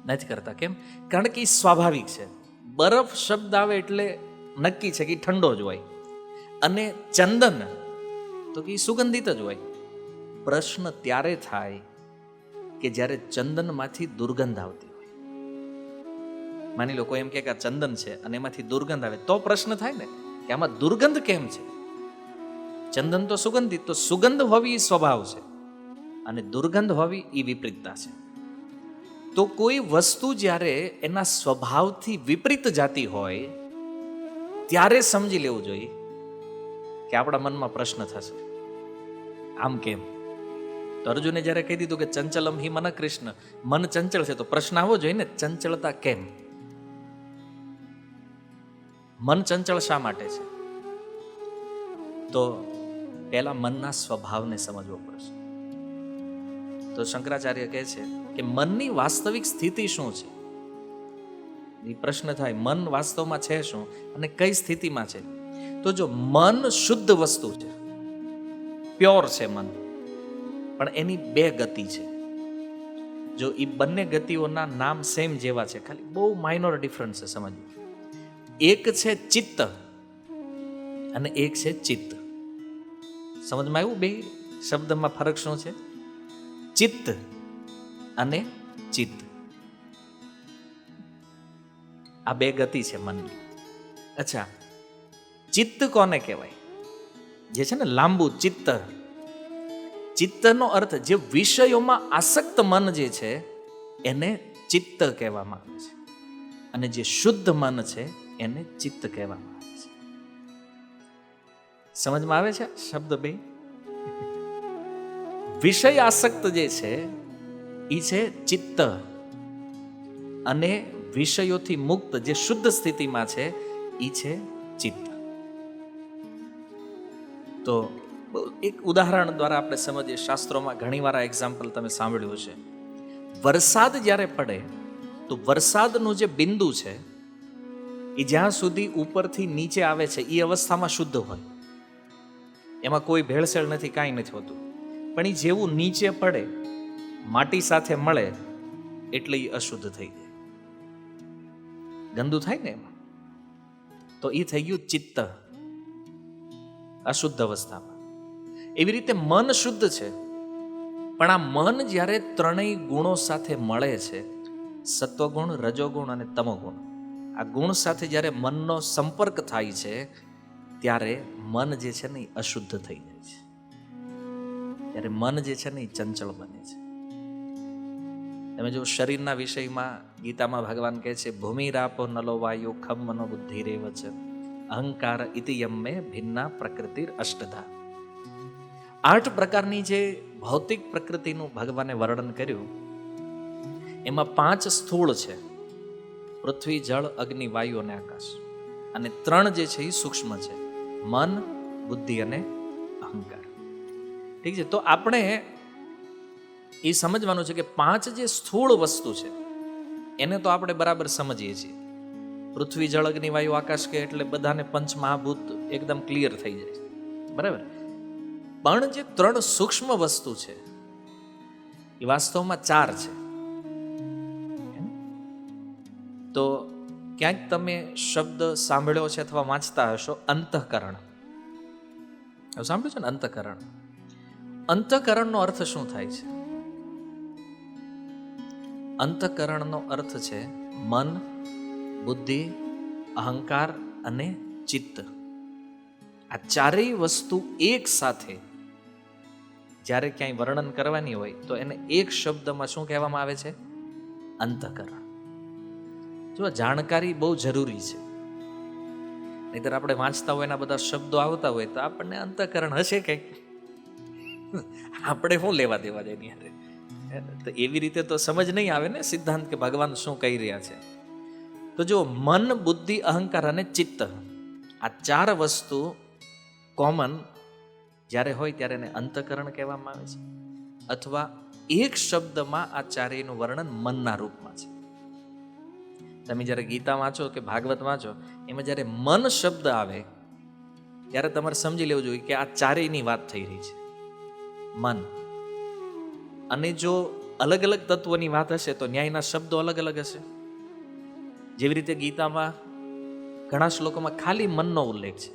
નથી કરતા. કેમ? કારણ કે એ સ્વાભાવિક છે. બરફ શબ્દ આવે એટલે નક્કી છે કે ઠંડો જ હોય, અને ચંદન તો કે સુગંધિત જ હોય. પ્રશ્ન ત્યારે થાય કે જ્યારે ચંદનમાંથી દુર્ગંધ આવતી હોય. માની લો કોઈ એમ કે આ ચંદન છે અને એમાંથી દુર્ગંધ આવે, તો પ્રશ્ન થાય ને કે આમાં દુર્ગંધ કેમ છે? ચંદન તો સુગંધિત, તો સુગંધ હોવી એ સ્વભાવ છે અને દુર્ગંધ હોવી એ વિપરીતતા છે. તો કોઈ વસ્તુ જ્યારે એના સ્વભાવથી વિપરીત જાતી હોય ત્યારે સમજી લેવું જોઈએ કે આપણા મનમાં પ્રશ્ન થશે, આમ કેમ? તો અર્જુને જ્યારે કહી દીધું કે ચંચલમ હિ મન કૃષ્ણ, મન ચંચળ છે, તો પ્રશ્ન આવવો જોઈએ ને, ચંચળતા કેમ? મન ચંચળ શા માટે છે? તો પહેલા મનના સ્વભાવને સમજવો પડશે. તો શંકરાચાર્ય કહે છે કે મનની વાસ્તવિક સ્થિતિ શું છે? એ પ્રશ્ન થાય, મન વાસ્તવમાં છે શું અને કઈ સ્થિતિમાં છે? તો જો મન શુદ્ધ વસ્તુ છે, પ્યોર છે મન, પણ એની બે ગતિ છે. જો એ બંને ગતિઓના નામ સેમ જેવા છે, ખાલી બહુ માઇનોર ડિફરન્સ છે, સમજવું. એક છે ચિત્ત અને એક છે ચિત્ત. સમજમાં આવ્યું? બે શબ્દમાં ફરક શું છે? ચિત્ત અને ચિત્ત, આ બે ગતિ છે મનની. અચ્છા, ચિત્ત કોને કહેવાય? જે છે ને લાંબુ ચિત્ત. ચિત્તનો અર્થ જે વિષયોમાં આસક્ત મન જે છે એને ચિત્ત કહેવામાં આવે છે, અને જે શુદ્ધ મન છે એને ચિત્ત કહેવામાં આવે છે. સમજમાં આવે છે શબ્દ બે? વિષય આસક્ત જે છે એ છે ચિત્ત, અને વિષયોથી મુક્ત જે શુદ્ધ સ્થિતિમાં છે એ છે ચિત્ત. તો એક ઉદાહરણ દ્વારા આપણે સમજીએ. શાસ્ત્રોમાં ઘણી વાર આ એક્ઝામ્પલ તમે સાંભળ્યું છે. વરસાદ જ્યારે પડે તો વરસાદનું જે બિંદુ છે એ જ્યાં સુધી ઉપરથી નીચે આવે છે એ અવસ્થામાં શુદ્ધ હોય, એમાં કોઈ ભેળસેળ નથી, કાંઈ નથી હોતું. પણ એ જેવું નીચે પડે, માટી સાથે મળે એટલે એ અશુદ્ધ થઈ જાય, ગંદુ થાય ને એમાં. તો એ થઈ ગયું ચિત્ત, અશુદ્ધ અવસ્થામાં. એવી રીતે મન શુદ્ધ છે, પણ આ મન જ્યારે ત્રણેય ગુણો સાથે મળે છે, સત્વગુણ, રજોગુણ અને તમોગુણ, આ ગુણ સાથે જ્યારે મનનો સંપર્ક થાય છે ત્યારે મન જે છે ને એ અશુદ્ધ થઈ જાય છે. ત્યારે મન જે છે ને એ ચંચળ બને છે. તમે જો શરીરના વિષયમાં ગીતામાં ભગવાન કહે છે, ભૂમિરાપો નલો વાયુ ખમ મનો બુદ્ધિ રેવ છે અહંકાર ઇતિયમ્મે ભિન્ના પ્રકૃતિ અષ્ટધા. 8 પ્રકારની જે ભૌતિક પ્રકૃતિનું ભગવાને વર્ણન કર્યું એમાં 5 સ્થૂળ છે, પૃથ્વી, જળ, અગ્નિ, વાયુ અને આકાશ, અને 3 જે છે એ સૂક્ષ્મ છે, મન, બુદ્ધિ અને અહંકાર. ઠીક છે? તો આપણે એ સમજવાનું છે કે 5 જે સ્થૂળ વસ્તુ છે એને તો આપણે બરાબર સમજીએ છીએ. પૃથ્વી, જળ, અગ્નિ, વાયુ, આકાશ કે એટલે બધાને પંચ મહાભૂત એકદમ ક્લિયર થઈ જાય છે, બરાબર. પણ જે 3 સૂક્ષ્મ વસ્તુ છે એ વાસ્તવમાં 4 છે. તો ક્યાંક તમે શબ્દ સાંભળ્યો છે અથવા વાંચતા હશો, અંતઃકરણ. સાંભળ્યું છે ને અંતઃકરણ? અંતઃકરણનો અર્થ શું થાય છે? અંતઃકરણનો અર્થ છે મન, બુદ્ધિ, અહંકાર અને ચિત્ત. આ ચારેય વસ્તુ એક સાથે જ્યારે ક્યાંય વર્ણન કરવાની હોય તો એને એક શબ્દમાં શું કહેવામાં આવે છે? અંતઃકરણ. જો જાણકારી બહુ જરૂરી છે. નહીતર આપણે વાંચતા હોય એના બધા શબ્દો આવતા હોય તો આપણને અંતઃકરણ હશે કંઈક, આપણે શું લેવા દેવા જાય એની હારે. તો એવી રીતે તો સમજ નહીં આવે ને સિદ્ધાંત કે ભગવાન શું કહી રહ્યા છે. તો જો મન, બુદ્ધિ, અહંકાર અને ચિત્ત, આ ચાર વસ્તુ કોમન જ્યારે હોય ત્યારે એને અંતઃકરણ કહેવામાં આવે છે, અથવા એક શબ્દમાં આ ચારેયનું વર્ણન મનના રૂપમાં છે. તમે જ્યારે ગીતા વાંચો કે ભાગવત વાંચો, એમાં જ્યારે મન શબ્દ આવે ત્યારે તમારે સમજી લેવું જોઈએ કે આ ચારેયની વાત થઈ રહી છે, મન. અને જો અલગ અલગ તત્વોની વાત હશે તો ન્યાયના શબ્દો અલગ અલગ હશે. જેવી રીતે ગીતામાં ઘણા શ્લોકોમાં ખાલી મનનો ઉલ્લેખ છે,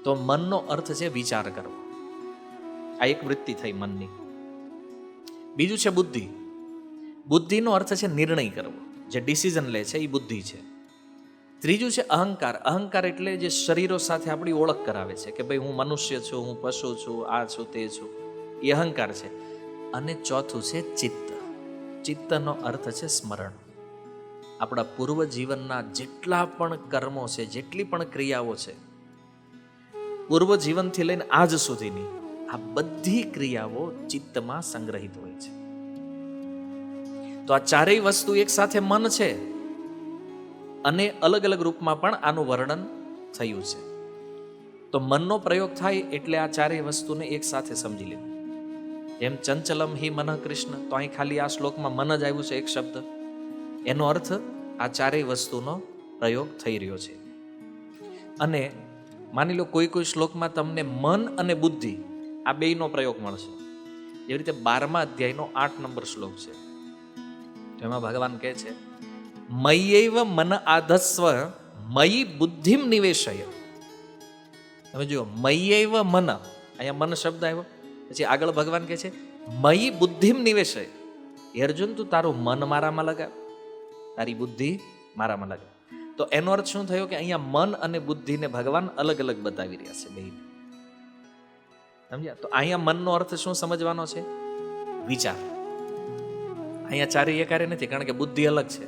તો મનનો અર્થ છે વિચાર કરવો. આ એક વૃત્તિ થઈ મનની. બીજું છે બુદ્ધિ. બુદ્ધિનો અર્થ છે નિર્ણય કરવો, જે ડિસિઝન લે છે એ બુદ્ધિ છે. ત્રીજું છે અહંકાર. અહંકાર એટલે જે શરીરો સાથે આપણી ઓળખ કરાવે છે કે ભાઈ હું મનુષ્ય છું, હું પશુ છું, આ છું, તે છું, એ અહંકાર છે. અને ચોથું છે ચિત્ત. ચિત્તનો અર્થ છે સ્મરણ. આપણા પૂર્વ જીવનના જેટલા પણ કર્મો છે, જેટલી પણ ક્રિયાઓ છે, પૂર્વ જીવનથી લઈને આજ સુધીની આ બધી ક્રિયાઓ ચિત્તમાં સંગ્રહિત હોય છે. તો આ ચારેય વસ્તુ એક સાથે મન છે, અને અલગ અલગ રૂપમાં પણ આનું વર્ણન થયું છે. તો મનનો પ્રયોગ થાય એટલે આ ચારેય વસ્તુને એક સાથે સમજી લેવું. જેમ ચંચલમ હિ મન કૃષ્ણ, તો અહીં ખાલી આ શ્લોકમાં મન જ આવ્યું છે, એક શબ્દ. એનો અર્થ આ ચારેય વસ્તુનો પ્રયોગ થઈ રહ્યો છે. અને માની લો કોઈ કોઈ શ્લોકમાં તમને મન અને બુદ્ધિ આ બેયનો પ્રયોગ મળશે. એવી રીતે 12મા અધ્યાયનો 8 નંબર શ્લોક છે, જેમાં ભગવાન કહે છે મય્યૈવ મન આધસ્વ મયી બુદ્ધિમ નિવેશય. તમે જુઓ, મય્યૈવ મન, અહીંયા મન શબ્દ આવ્યો, પછી આગળ ભગવાન કહે છે મયી બુદ્ધિમ નિવેશય. અર્જુન, તું તારું મન મારામાં લગાવ, તારી બુદ્ધિ મારામાં લગાવ. તો એનો અર્થ શું થયો કે અહીંયા મન અને બુદ્ધિને ભગવાન અલગ અલગ બતાવી રહ્યા છે બેયને. સમજ્યા? તો અહીંયા મનનો અર્થ શું સમજવાનો છે? વિચાર. અહીંયા ચારેય એકારે નથી, કારણ કે બુદ્ધિ અલગ છે.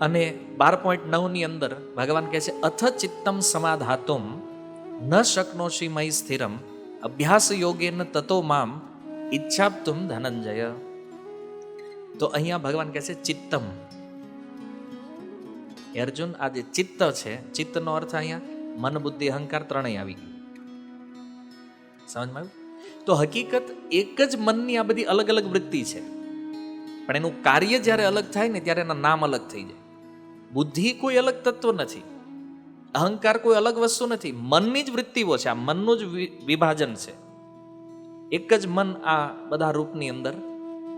અને 12.9 ની અંદર ભગવાન કહે છે અથ ચિત્તમ સમાધાતુમ ન શક્નોષિ મયી સ્થિરમ અભ્યાસ યોગેન તતો મામ ઈચ્છાપ્તુમ ધનંજય. તો અહીંયા ભગવાન કહે છે ચિત્તમ. અર્જુન, આ જે ચિત્ત છે, ચિત્તનો અર્થ અહીંયા મન, બુદ્ધિ, અહંકાર ત્રણેય આવી ગયું. સમજમાં આવ્યું? તો હકીકત એક જ મનની આ બધી અલગ અલગ વૃત્તિ છે, પણ એનું કાર્ય જ્યારે અલગ થાય ને ત્યારે એના નામ અલગ થઈ જાય. બુદ્ધિ કોઈ અલગ તત્વ નથી, અહંકાર કોઈ અલગ વસ્તુ નથી, મનની જ વૃત્તિઓ છે. આ મનનું જ વિભાજન છે. એક જ મન આ બધા રૂપની અંદર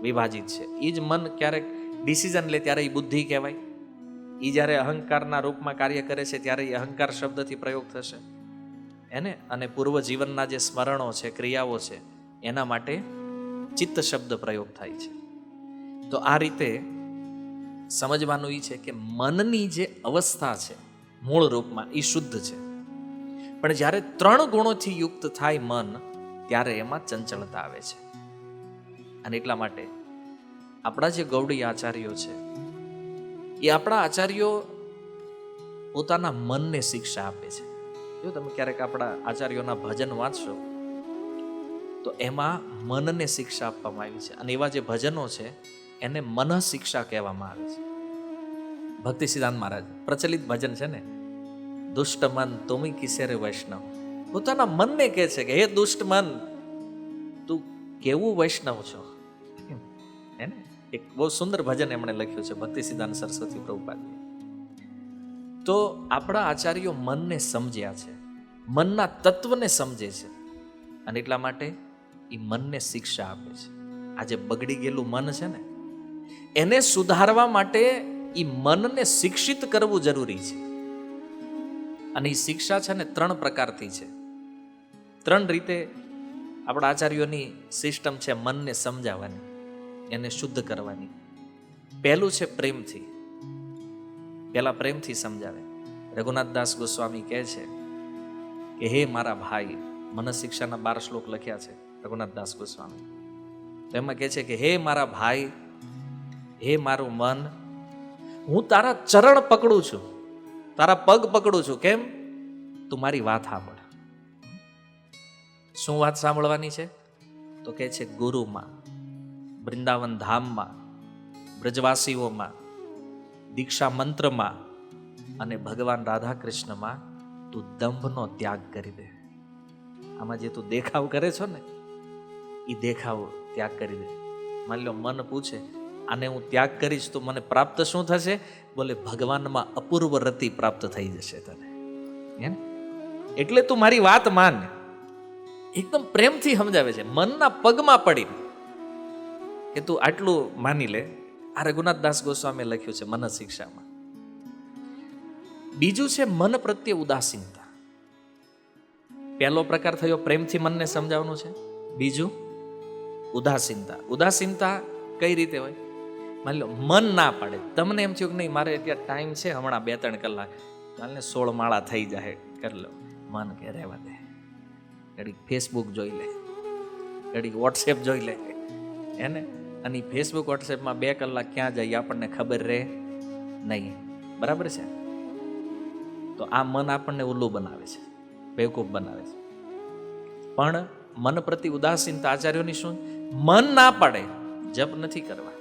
વિભાજિત છે. એ જ મન ક્યારેક ડિસિઝન લે ત્યારે એ બુદ્ધિ કહેવાય. એ જ્યારે અહંકારના રૂપમાં કાર્ય કરે છે ત્યારે એ અહંકાર શબ્દથી પ્રયોગ થશે એને. અને પૂર્વ જીવનના જે સ્મરણો છે, ક્રિયાઓ છે, એના માટે ચિત્ત શબ્દ પ્રયોગ થાય છે. તો આ રીતે સમજવાનું એ છે કે મનની જે અવસ્થા છે મૂળ રૂપમાં એ શુદ્ધ છે, પણ જ્યારે 3 ગુણોથી યુક્ત થાય મન, ત્યારે એમાં ચંચળતા આવે છે. અને એટલા માટે આપણા જે ગૌડી આચાર્યો છે, એ આપણા આચાર્યો પોતાના મનને શિક્ષા આપે છે. જો તમે ક્યારેક આપણા આચાર્યોના ભજન વાંચશો તો એમાં મનને શિક્ષા આપવામાં આવી છે. અને એવા જે ભજનો છે એને મન શિક્ષા કહેવામાં આવે છે. ભક્તિ સિદ્ધાંત મહારાજ પ્રચલિત ભજન છે ને, દુષ્ટ મન તુમી કિસે રે વૈષ્ણવ. પોતાના મનને કહે છે કે હે દુષ્ટ મન, તું કેવું વૈષ્ણવ છો. એને એક બહુ સુંદર ભજન એમણે લખ્યું છે, ભક્તિ સિદ્ધાંત સરસ્વતી પ્રભુપાદે. તો આપણા આચાર્યો મનને સમજ્યા છે, મનના તત્વને સમજે છે, અને એટલા માટે એ મનને શિક્ષા આપે છે. આજે બગડી ગયેલું મન છે ને, એને સુધારવા માટે એ મનને શિક્ષિત કરવું જરૂરી છે. અને એ શિક્ષા છે ને 3 પ્રકારથી છે. 3 રીતે આપણા આચાર્યોની સિસ્ટમ છે મનને સમજાવવાની, એને શુદ્ધ કરવાની. પહેલું છે પ્રેમથી. પહેલા પ્રેમથી સમજાવે. રઘુનાથદાસ ગોસ્વામી કહે છે કે હે મારા ભાઈ, મન શિક્ષાના 12 શ્લોક લખ્યા છે રઘુનાથદાસ ગોસ્વામી. તો એમાં કહે છે કે હે મારા ભાઈ, હે મારું મન, હું તારા ચરણ પકડું છું, તારા પગ પકડું છું. કેમ? તું મારી વાત સાંભળ. શું વાત સાંભળવાની છે? તો કે છે ગુરુમાં, વૃંદાવન ધામમાં, બ્રજવાસીઓમાં, દીક્ષા મંત્રમાં અને ભગવાન રાધા કૃષ્ણમાં તું દંભનો ત્યાગ કરી દે. આમાં જે તું દેખાવ કરે છો ને, એ દેખાવ ત્યાગ કરી દે. માની લો મન પૂછે આને હું ત્યાગ કરીશ તો મને પ્રાપ્ત શું થશે? બોલે ભગવાનમાં અપૂર્વ રતિ પ્રાપ્ત થઈ જશે તને. એમ એટલે તું મારી વાત માન. એકદમ પ્રેમથી સમજાવે છે, મનના પગમાં પડી કે તું આટલું માની લે. આ રઘુનાથદાસ ગોસ્વામીએ લખ્યું છે મન શિક્ષામાં. બીજું છે મન પ્રત્યે ઉદાસીનતા. પહેલો પ્રકાર થયો પ્રેમથી મનને સમજાવવાનું છે. બીજું ઉદાસીનતા. ઉદાસીનતા કઈ રીતે હોય? માની લો મન ના પાડે, તમને એમ થયું કે નહીં મારે અત્યારે ટાઈમ છે, હમણાં 2-3 કલાક ચાલને 16 માળા થઈ જાય, કરી લો. મન કે રહેવા દે, ઘડીક ફેસબુક જોઈ લે, ઘડીક વોટ્સએપ જોઈ લે એને. અને ફેસબુક વોટ્સએપમાં 2 કલાક ક્યાં જાય આપણને ખબર રહે નહીં. બરાબર છે? તો આ મન આપણને ઉલ્લુ બનાવે છે, બેવકૂફ બનાવે છે. પણ મન પ્રતિ ઉદાસીનતા આચાર્યોની શું? મન ના પાડે, જપ નથી કરવા,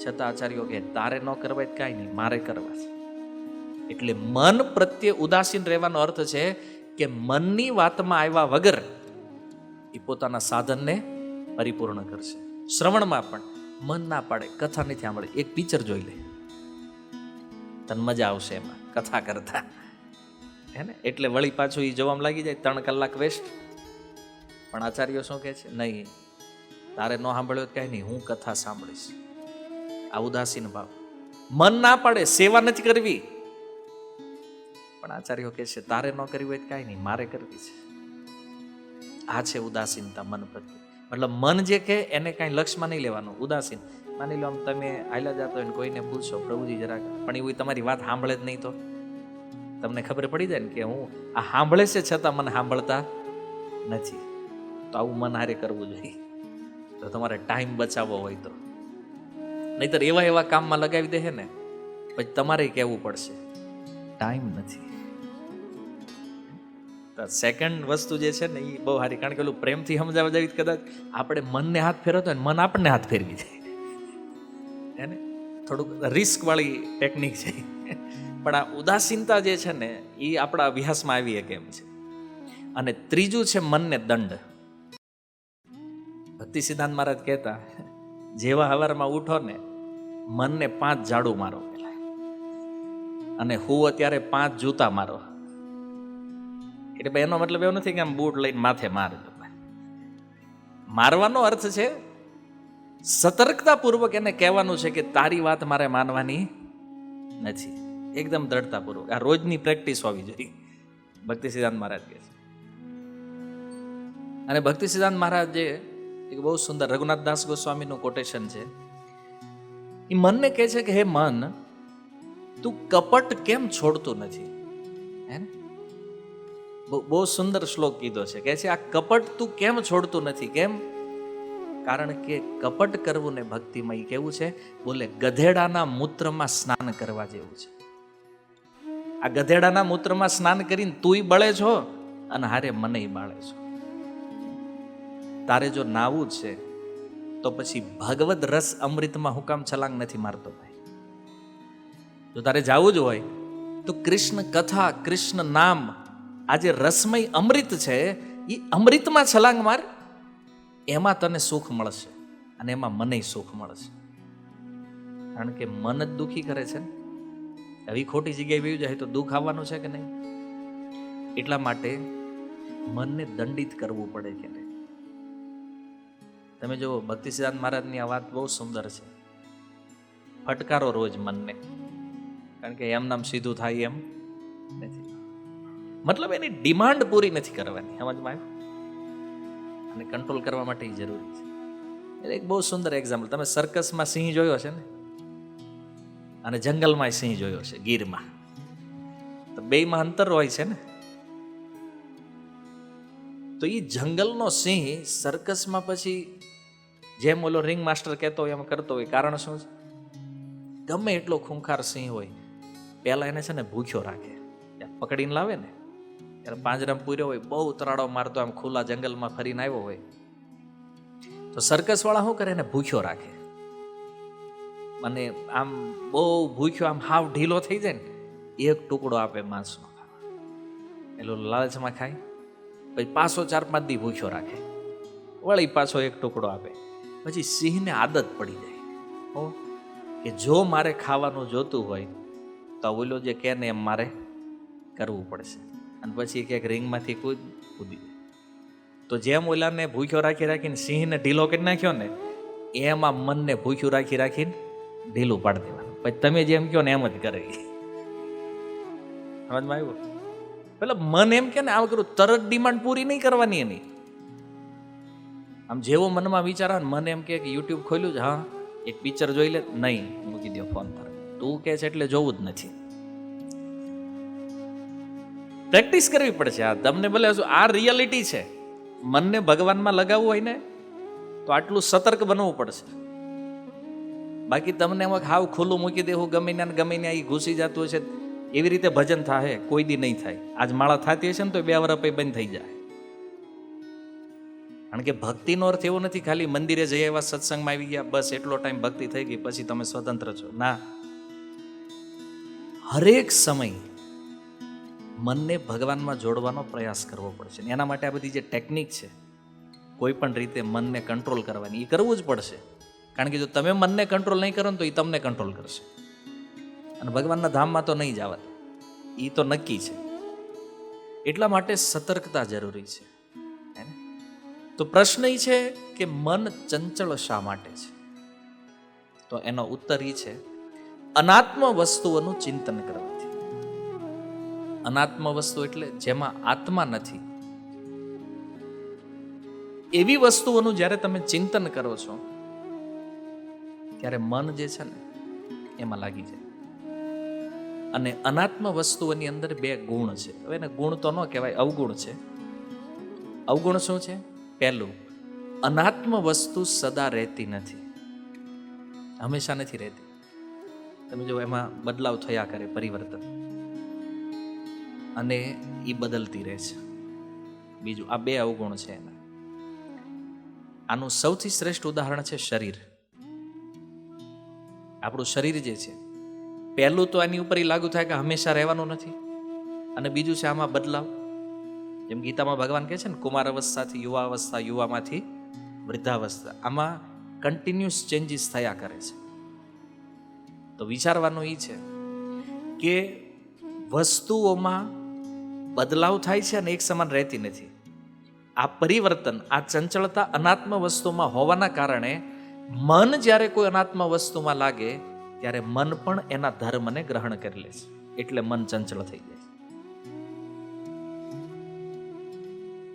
છતાં આચાર્યો કે તારે ન કરવા કાંઈ નહીં, મારે કરવા છે. એટલે મન પ્રત્યે ઉદાસીન રહેવાનો અર્થ છે કે મનની વાતમાં આવ્યા વગર એ પોતાના સાધનને પરિપૂર્ણ કરશે. શ્રવણમાં પણ મન ના પાડે, કથા નથી સાંભળે, એક પિક્ચર જોઈ લે, તને મજા આવશે એમાં કથા કરતા, હે ને? એટલે વળી પાછું એ જોવામાં લાગી જાય, 3 કલાક વેસ્ટ. પણ આચાર્યો શું કહે છે? નહીં, તારે ન સાંભળ્યો કાંઈ નહીં, હું કથા સાંભળીશ. આ ઉદાસીન ભાવ. મન ના પાડે, સેવા નથી કરવી, પણ આચાર્યો કહે છે તારે ન કરવી હોય કાંઈ નહીં, મારે કરવી છે. આ છે ઉદાસીનતા મન પ્રત્યે. મતલબ મન જે કહે એને કાંઈ લક્ષમાં નહીં લેવાનું. ઉદાસીન. માની લો આમ તમે હાલ્યા જતો હોય ને કોઈને પૂછશો પ્રભુજી જરાક, પણ એવું તમારી વાત સાંભળે જ નહીં તો તમને ખબર પડી જાય ને કે હું આ સાંભળે છે છતાં મને સાંભળતા નથી. તો આવું મન હારે કરવું જોઈએ. તો તમારે ટાઈમ બચાવવો હોય તો, નહીતર એવા કામમાં લગાવી દે ને પછી તમારે કહેવું પડશે ટાઈમ નથી. સેકન્ડ વસ્તુ જે છે ને એ બહુ સારી, કારણ કે પેલું પ્રેમથી સમજાવવા જાય કદાચ આપણે મનને હાથ ફેરવતો હોય ને મન આપણને હાથ ફેરવી જાય, એને થોડુંક રિસ્ક વાળી ટેકનિક છે. પણ આ ઉદાસીનતા જે છે ને એ આપણા અભ્યાસમાં આવી કેમ છે. અને ત્રીજું છે મનને દંડ. ભક્તિ સિદ્ધાંત મહારાજ કહેતા, જેવા હવારમાં ઉઠો ને મનને 5 ઝાડુ મારો પેલા, અને હુવો ત્યારે 5 જૂતા મારો. એટલે એનો મતલબ એવો નથી કે આમ બૂટ લઈને માથે મારજો. મારવાનો અર્થ છે સતર્કતાપૂર્વક એને કહેવાનું છે કે તારી વાત મારે માનવાની નથી. એકદમ દ્રઢતાપૂર્વક. આ રોજની પ્રેક્ટિસ હોવી જોઈએ, ભક્તિ સિદ્ધાંત મહારાજ કહે છે. અને ભક્તિ સિદ્ધાંત મહારાજે એક બહુ સુંદર રઘુનાથદાસ ગોસ્વામીનું કોટેશન છે. એ મનને કહે છે કે હે મન, તું કપટ કેમ છોડતું નથી? હે ને? બહુ સુંદર શ્લોક કીધો છે. કહે છે આ કપટ તું કેમ છોડતું નથી? કેમ? કારણ કે કપટ કરવું ને ભક્તિમાં એ કેવું છે? બોલે ગધેડાના મૂત્રમાં સ્નાન કરવા જેવું છે. આ ગધેડાના મૂત્રમાં સ્નાન કરીને તુંય બળે છો અને હારે મને બાળે છો. તારે જો નાવું છે તો પછી ભગવદ રસ અમૃતમાં હું કામ છલાંગ નથી મારતો ભાઈ? જો તારે જાવું જ હોય તો કૃષ્ણ કથા, કૃષ્ણ નામ, આ જે રસમય અમૃત છે એ અમૃતમાં છલાંગ માર. એમાં તને સુખ મળશે અને એમાં મને સુખ મળશે. કારણ કે મન જ દુઃખી કરે છે ને. આવી ખોટી જગ્યાએ વયું જાય તો દુઃખ આવવાનું છે કે નહીં? એટલા માટે મનને દંડિત કરવું પડે કે નહીં. તમે જો ભક્તિ સિદ્ધાંત મહારાજની આ વાત બહુ સુંદર છે. ફટકારો રોજ મનને, કારણ કે એમ નામ સીધું થાય એમ નથી. મતલબ એની ડિમાન્ડ પૂરી નથી કરવાની, સમજમાં આવ્યું? અને કંટ્રોલ કરવા માટે એ જરૂરી છે. એટલે એક બહુ સુંદર એક્ઝામ્પલ, તમે સર્કસમાં સિંહ જોયો છે ને, અને જંગલમાં સિંહ જોયો છે, ગીરમાં. તો બેયમાં અંતર હોય છે ને. તો એ જંગલનો સિંહ સર્કસમાં પછી જેમ ઓલો રિંગ માસ્ટર કહેતો હોય એમ કરતો હોય. કારણ શું છે? ગમે એટલો ખૂંખાર સિંહ હોય, પહેલાં એને છે ને ભૂખ્યો રાખે. પકડીને લાવે ને ત્યારે પાંજરામાં પૂર્યો હોય, બહુ તરાડો મારતો આમ ખુલ્લા જંગલમાં ફરીને આવ્યો હોય, તો સર્કસવાળા શું કરે, એને ભૂખ્યો રાખે. અને આમ બહુ ભૂખ્યો, આમ હાવ ઢીલો થઈ જાય ને, એક ટુકડો આપે માંસનો, એટલું લાલચમાં ખાય. પછી પાછો 4-5 દી ભૂખ્યો રાખે, વળી પાછો એક ટુકડો આપે. પછી સિંહને આદત પડી જાય કે જો મારે ખાવાનું જોતું હોય તો ઓલો જે કે ને એમ મારે કરવું પડશે. અને પછી ક્યાંક રિંગમાંથી કૂદી જાય. તો જેમ ઓલાને ભૂખ્યો રાખીને સિંહને ઢીલો કરી નાખ્યો ને, એમાં મનને ભૂખ્યું રાખીને ઢીલું પાડી દેવાનું. પછી તમે જેમ કહો ને એમ જ કરે. સમજમાં આવ્યું? પેલા મન એમ કે ને આવું કરું, તરત ડિમાન્ડ પૂરી નહીં કરવાની એની. આમ જેવો મનમાં વિચાર આવે, મને એમ કે યુટ્યુબ ખોલ્યું છે, હા એક પિક્ચર જોઈ લે, નહીં મૂકી દો ફોન પર, તું કે છે એટલે જોવું જ નથી. પ્રેક્ટિસ કરવી પડશે. આ તમને ભલે આ રિયાલિટી છે. મનને ભગવાનમાં લગાવવું હોય ને તો આટલું સતર્ક બનવું પડશે. બાકી તમને એમાં હાવ ખુલ્લું મૂકી દેવું, ગમે ને એ ઘૂસી જતું હશે, એવી રીતે ભજન થાય કોઈ દી નહીં થાય. આજ માળા થતી હશે ને તો 2 વર્ષ પછી બંધ થઈ જાય. કારણ કે ભક્તિનો અર્થ એવો નથી ખાલી મંદિરે જઈ આવ્યા, સત્સંગમાં આવી ગયા, બસ એટલો ટાઈમ ભક્તિ થઈ ગઈ પછી તમે સ્વતંત્ર છો. ના, હરેક સમય મનને ભગવાનમાં જોડવાનો પ્રયાસ કરવો પડશે. એના માટે આ બધી જે ટેકનિક છે, કોઈ પણ રીતે મનને કંટ્રોલ કરવાની, એ કરવું જ પડશે. કારણ કે જો તમે મનને કંટ્રોલ નહીં કરો ને તો એ તમને કંટ્રોલ કરશે, અને ભગવાનના ધામમાં તો નહીં જવા, એ તો નક્કી છે. એટલા માટે સતર્કતા જરૂરી છે. તો પ્રશ્ન એ છે કે મન ચંચળ શા માટે છે? તો એનો ઉત્તર એ છે, અનાત્મ વસ્તુઓનું ચિંતન કરવાથી. અનાત્મ વસ્તુ એટલે જેમાં આત્મા નથી, એવી વસ્તુઓનું જ્યારે તમે ચિંતન કરો છો ત્યારે મન જે છે ને એમાં લાગી જાય. અને અનાત્મ વસ્તુઓની અંદર 2 ગુણ છે. હવે એને ગુણ તો ન કહેવાય, અવગુણ છે. અવગુણ શું છે? પહેલું, અનાત્મ વસ્તુ સદા રહેતી નથી, હંમેશા નથી રહેતી. તમે જો એમાં બદલાવ થયા કરે, પરિવર્તન, અને એ બદલતી રહે છે. બીજું, આ 2 અવગુણ છે એના. આનું સૌથી શ્રેષ્ઠ ઉદાહરણ છે શરીર. આપણું શરીર જે છે, પહેલું તો એની ઉપર લાગુ થાય કે હંમેશા રહેવાનું નથી, અને બીજું છે આમાં બદલાવ. જેમ ગીતામાં ભગવાન કહે છે ને, કુમાર અવસ્થાથી યુવા અવસ્થા, યુવામાંથી વૃદ્ધાવસ્થા, આમાં કન્ટિન્યુઅસ ચેન્જીસ થયા કરે છે. તો વિચારવાનું એ છે કે વસ્તુઓમાં બદલાવ થાય છે અને એક સમાન રહેતી નથી. આ પરિવર્તન, આ ચંચળતા અનાત્મ વસ્તુમાં હોવાના કારણે મન જ્યારે કોઈ અનાત્મ વસ્તુમાં લાગે ત્યારે મન પણ એના ધર્મને ગ્રહણ કરી લે છે, એટલે મન ચંચળ થઈ જાય.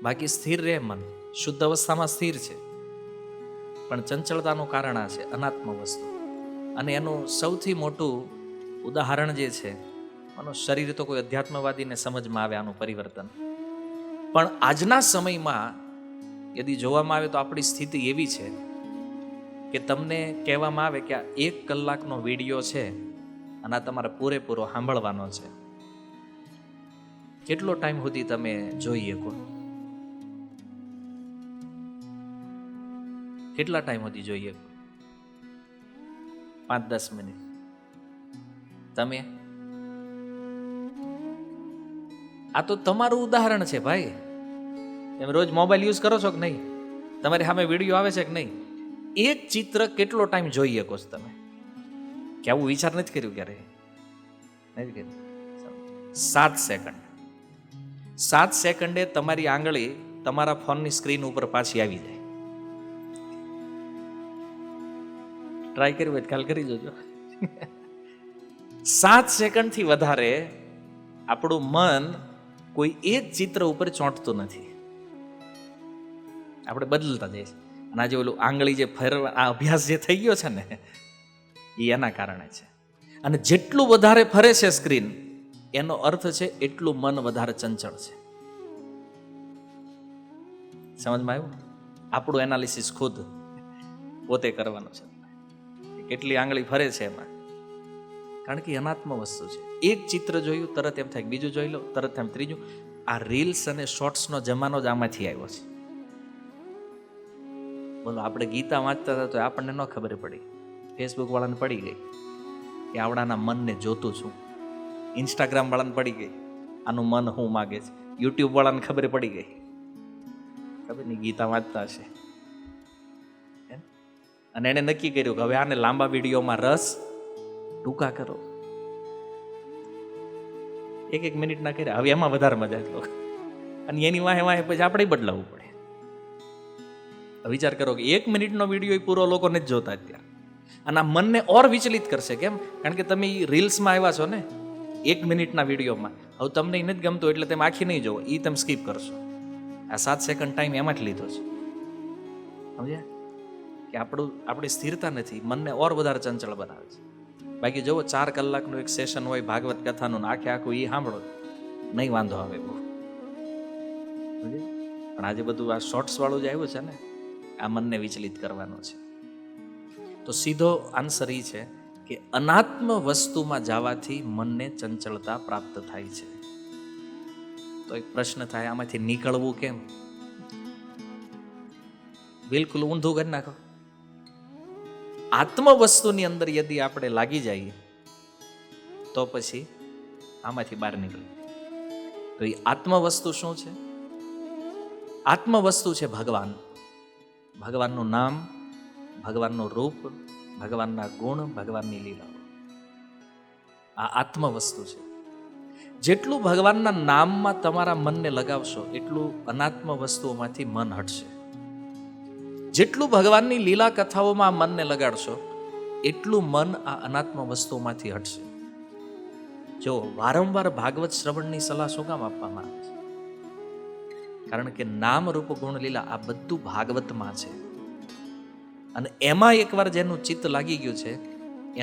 બાકી સ્થિર રહે મન, શુદ્ધ અવસ્થામાં સ્થિર છે, પણ ચંચળતાનું કારણ આ છે, અનાત્મ વસ્તુ. અને એનું સૌથી મોટું ઉદાહરણ જે છે, આનું શરીર તો કોઈ અધ્યાત્મવાદીને સમજમાં આવે આનું પરિવર્તન. પણ આજના સમયમાં યદિ જોવામાં આવે તો આપણી સ્થિતિ એવી છે કે તમને કહેવામાં આવે કે આ 1 કલાકનો વિડીયો છે અને આ તમારે પૂરેપૂરો સાંભળવાનો છે. કેટલો ટાઈમ સુધી તમે જોઈ શકો? કેટલા ટાઈમ સુધી જોઈએ? 5-10 મિનિટ. તમે, આ તો તમારું ઉદાહરણ છે ભાઈ. તમે રોજ મોબાઈલ યુઝ કરો છો કે નહીં? તમારી સામે વિડીયો આવે છે કે નહીં? એક ચિત્ર કેટલો ટાઈમ જોઈ શકો છો તમે? કે આવું વિચાર નથી કર્યું ક્યારે? નથી કર્યું. 7 સેકન્ડ. 7 સેકન્ડે તમારી આંગળી તમારા ફોનની સ્ક્રીન ઉપર પાછી આવી જાય. ટ્રાય કર્યું હોય કાલ કરી જોજો. 7 સેકન્ડથી વધારે આપણું મન કોઈ એક ચિત્ર ઉપર ચોંટતું નથી. આપણે બદલતા જઈએ. અને આજે ઓલું આંગળી જે ફેરવા, આ અભ્યાસ જે થઈ ગયો છે ને, એ એના કારણે છે. અને જેટલું વધારે ફરે છે સ્ક્રીન, એનો અર્થ છે એટલું મન વધારે ચંચળ છે. સમજમાં આવ્યું? આપણું એનાલિસિસ ખુદ પોતે કરવાનું છે. કેટલી આંગળી ફરે છે એમાં. કારણ કે અનાત્મ વસ્તુ છે. એક ચિત્ર જોયું તરત એમ થાય બીજું જોઈ લો, તરત એમ ત્રીજું. આ રીલ્સ અને શોર્ટ્સનો જમાનો જ આમાંથી આવ્યો છે. બોલો, આપણે ગીતા વાંચતા હતા તો આપણને ન ખબર પડી, ફેસબુક વાળાને પડી ગઈ કે આવડાના મનને જોતું છું. ઇન્સ્ટાગ્રામ વાળાને પડી ગઈ આનું મન શું માગે છે. યુટ્યુબ વાળાને ખબર પડી ગઈ, ખબર નહીં ગીતા વાંચતા હશે, અને એને નક્કી કર્યું કે હવે આને લાંબા વિડીયોમાં રસ, ટૂંકા કરો. એક મિનિટના કર્યા, હવે એમાં વધારે મજા જ લોકો, અને એની વાહે વાહે પછી આપણે બદલાવવું પડે. વિચાર કરો કે 1 મિનિટનો વિડીયો પૂરો લોકો નથી જોતા અત્યારે, અને આ મનને ઓર વિચલિત કરશે. કેમ? કારણ કે તમે રીલ્સમાં આવ્યા છો ને 1 મિનિટના વિડીયોમાં. હવે તમને એ નથી ગમતું એટલે તમે આખી નહીં જોવો, એ તમે સ્કીપ કરશો. આ 7 સેકન્ડ ટાઈમ એમાં જ લીધો છે. સમજ્યા કે આપણી સ્થિરતા નથી, મનને ઓર વધારે ચંચળ બનાવે છે. બાકી જુઓ 4 કલાકનું એક સેશન હોય ભાગવત કથાનું, આખે આખું એ સાંભળો નહીં વાંધો આવે બહુ. પણ આજે બધું આ શોર્ટ્સ વાળું જ આવ્યું છે ને, આ મનને વિચલિત કરવાનો છે. તો સીધો આન્સર એ છે કે અનાત્મ વસ્તુમાં જવાથી મનને ચંચળતા પ્રાપ્ત થાય છે. તો એક પ્રશ્ન થાય, આમાંથી નીકળવું કેમ? બિલકુલ ઊંધું કરી નાખો. આત્મ વસ્તુની અંદર યદિ આપણે લાગી જઈએ તો પછી આમાંથી બહાર નીકળીએ. તો એ આત્મ વસ્તુ શું છે? આત્મ વસ્તુ છે ભગવાન. ભગવાનનું નામ, ભગવાનનું રૂપ, ભગવાનના ગુણ, ભગવાનની લીલાઓ. આ આત્મ વસ્તુ છે. જેટલું ભગવાનના નામમાં તમારા મનને લગાવશો એટલું અનાત્મ વસ્તુઓમાંથી મન હટશે. જેટલું ભગવાનની લીલા કથાઓમાં મનને લગાડશો એટલું મન આ અનાત્મ વસ્તુઓમાંથી હટશે. જો વારંવાર ભાગવત શ્રવણની સલાહ શું કામ આપવામાં આવે છે? કારણ કે નામ, રૂપ, ગુણ, લીલા આ બધું ભાગવતમાં છે. અને એમાં એકવાર જેનું ચિત્ત લાગી ગયું છે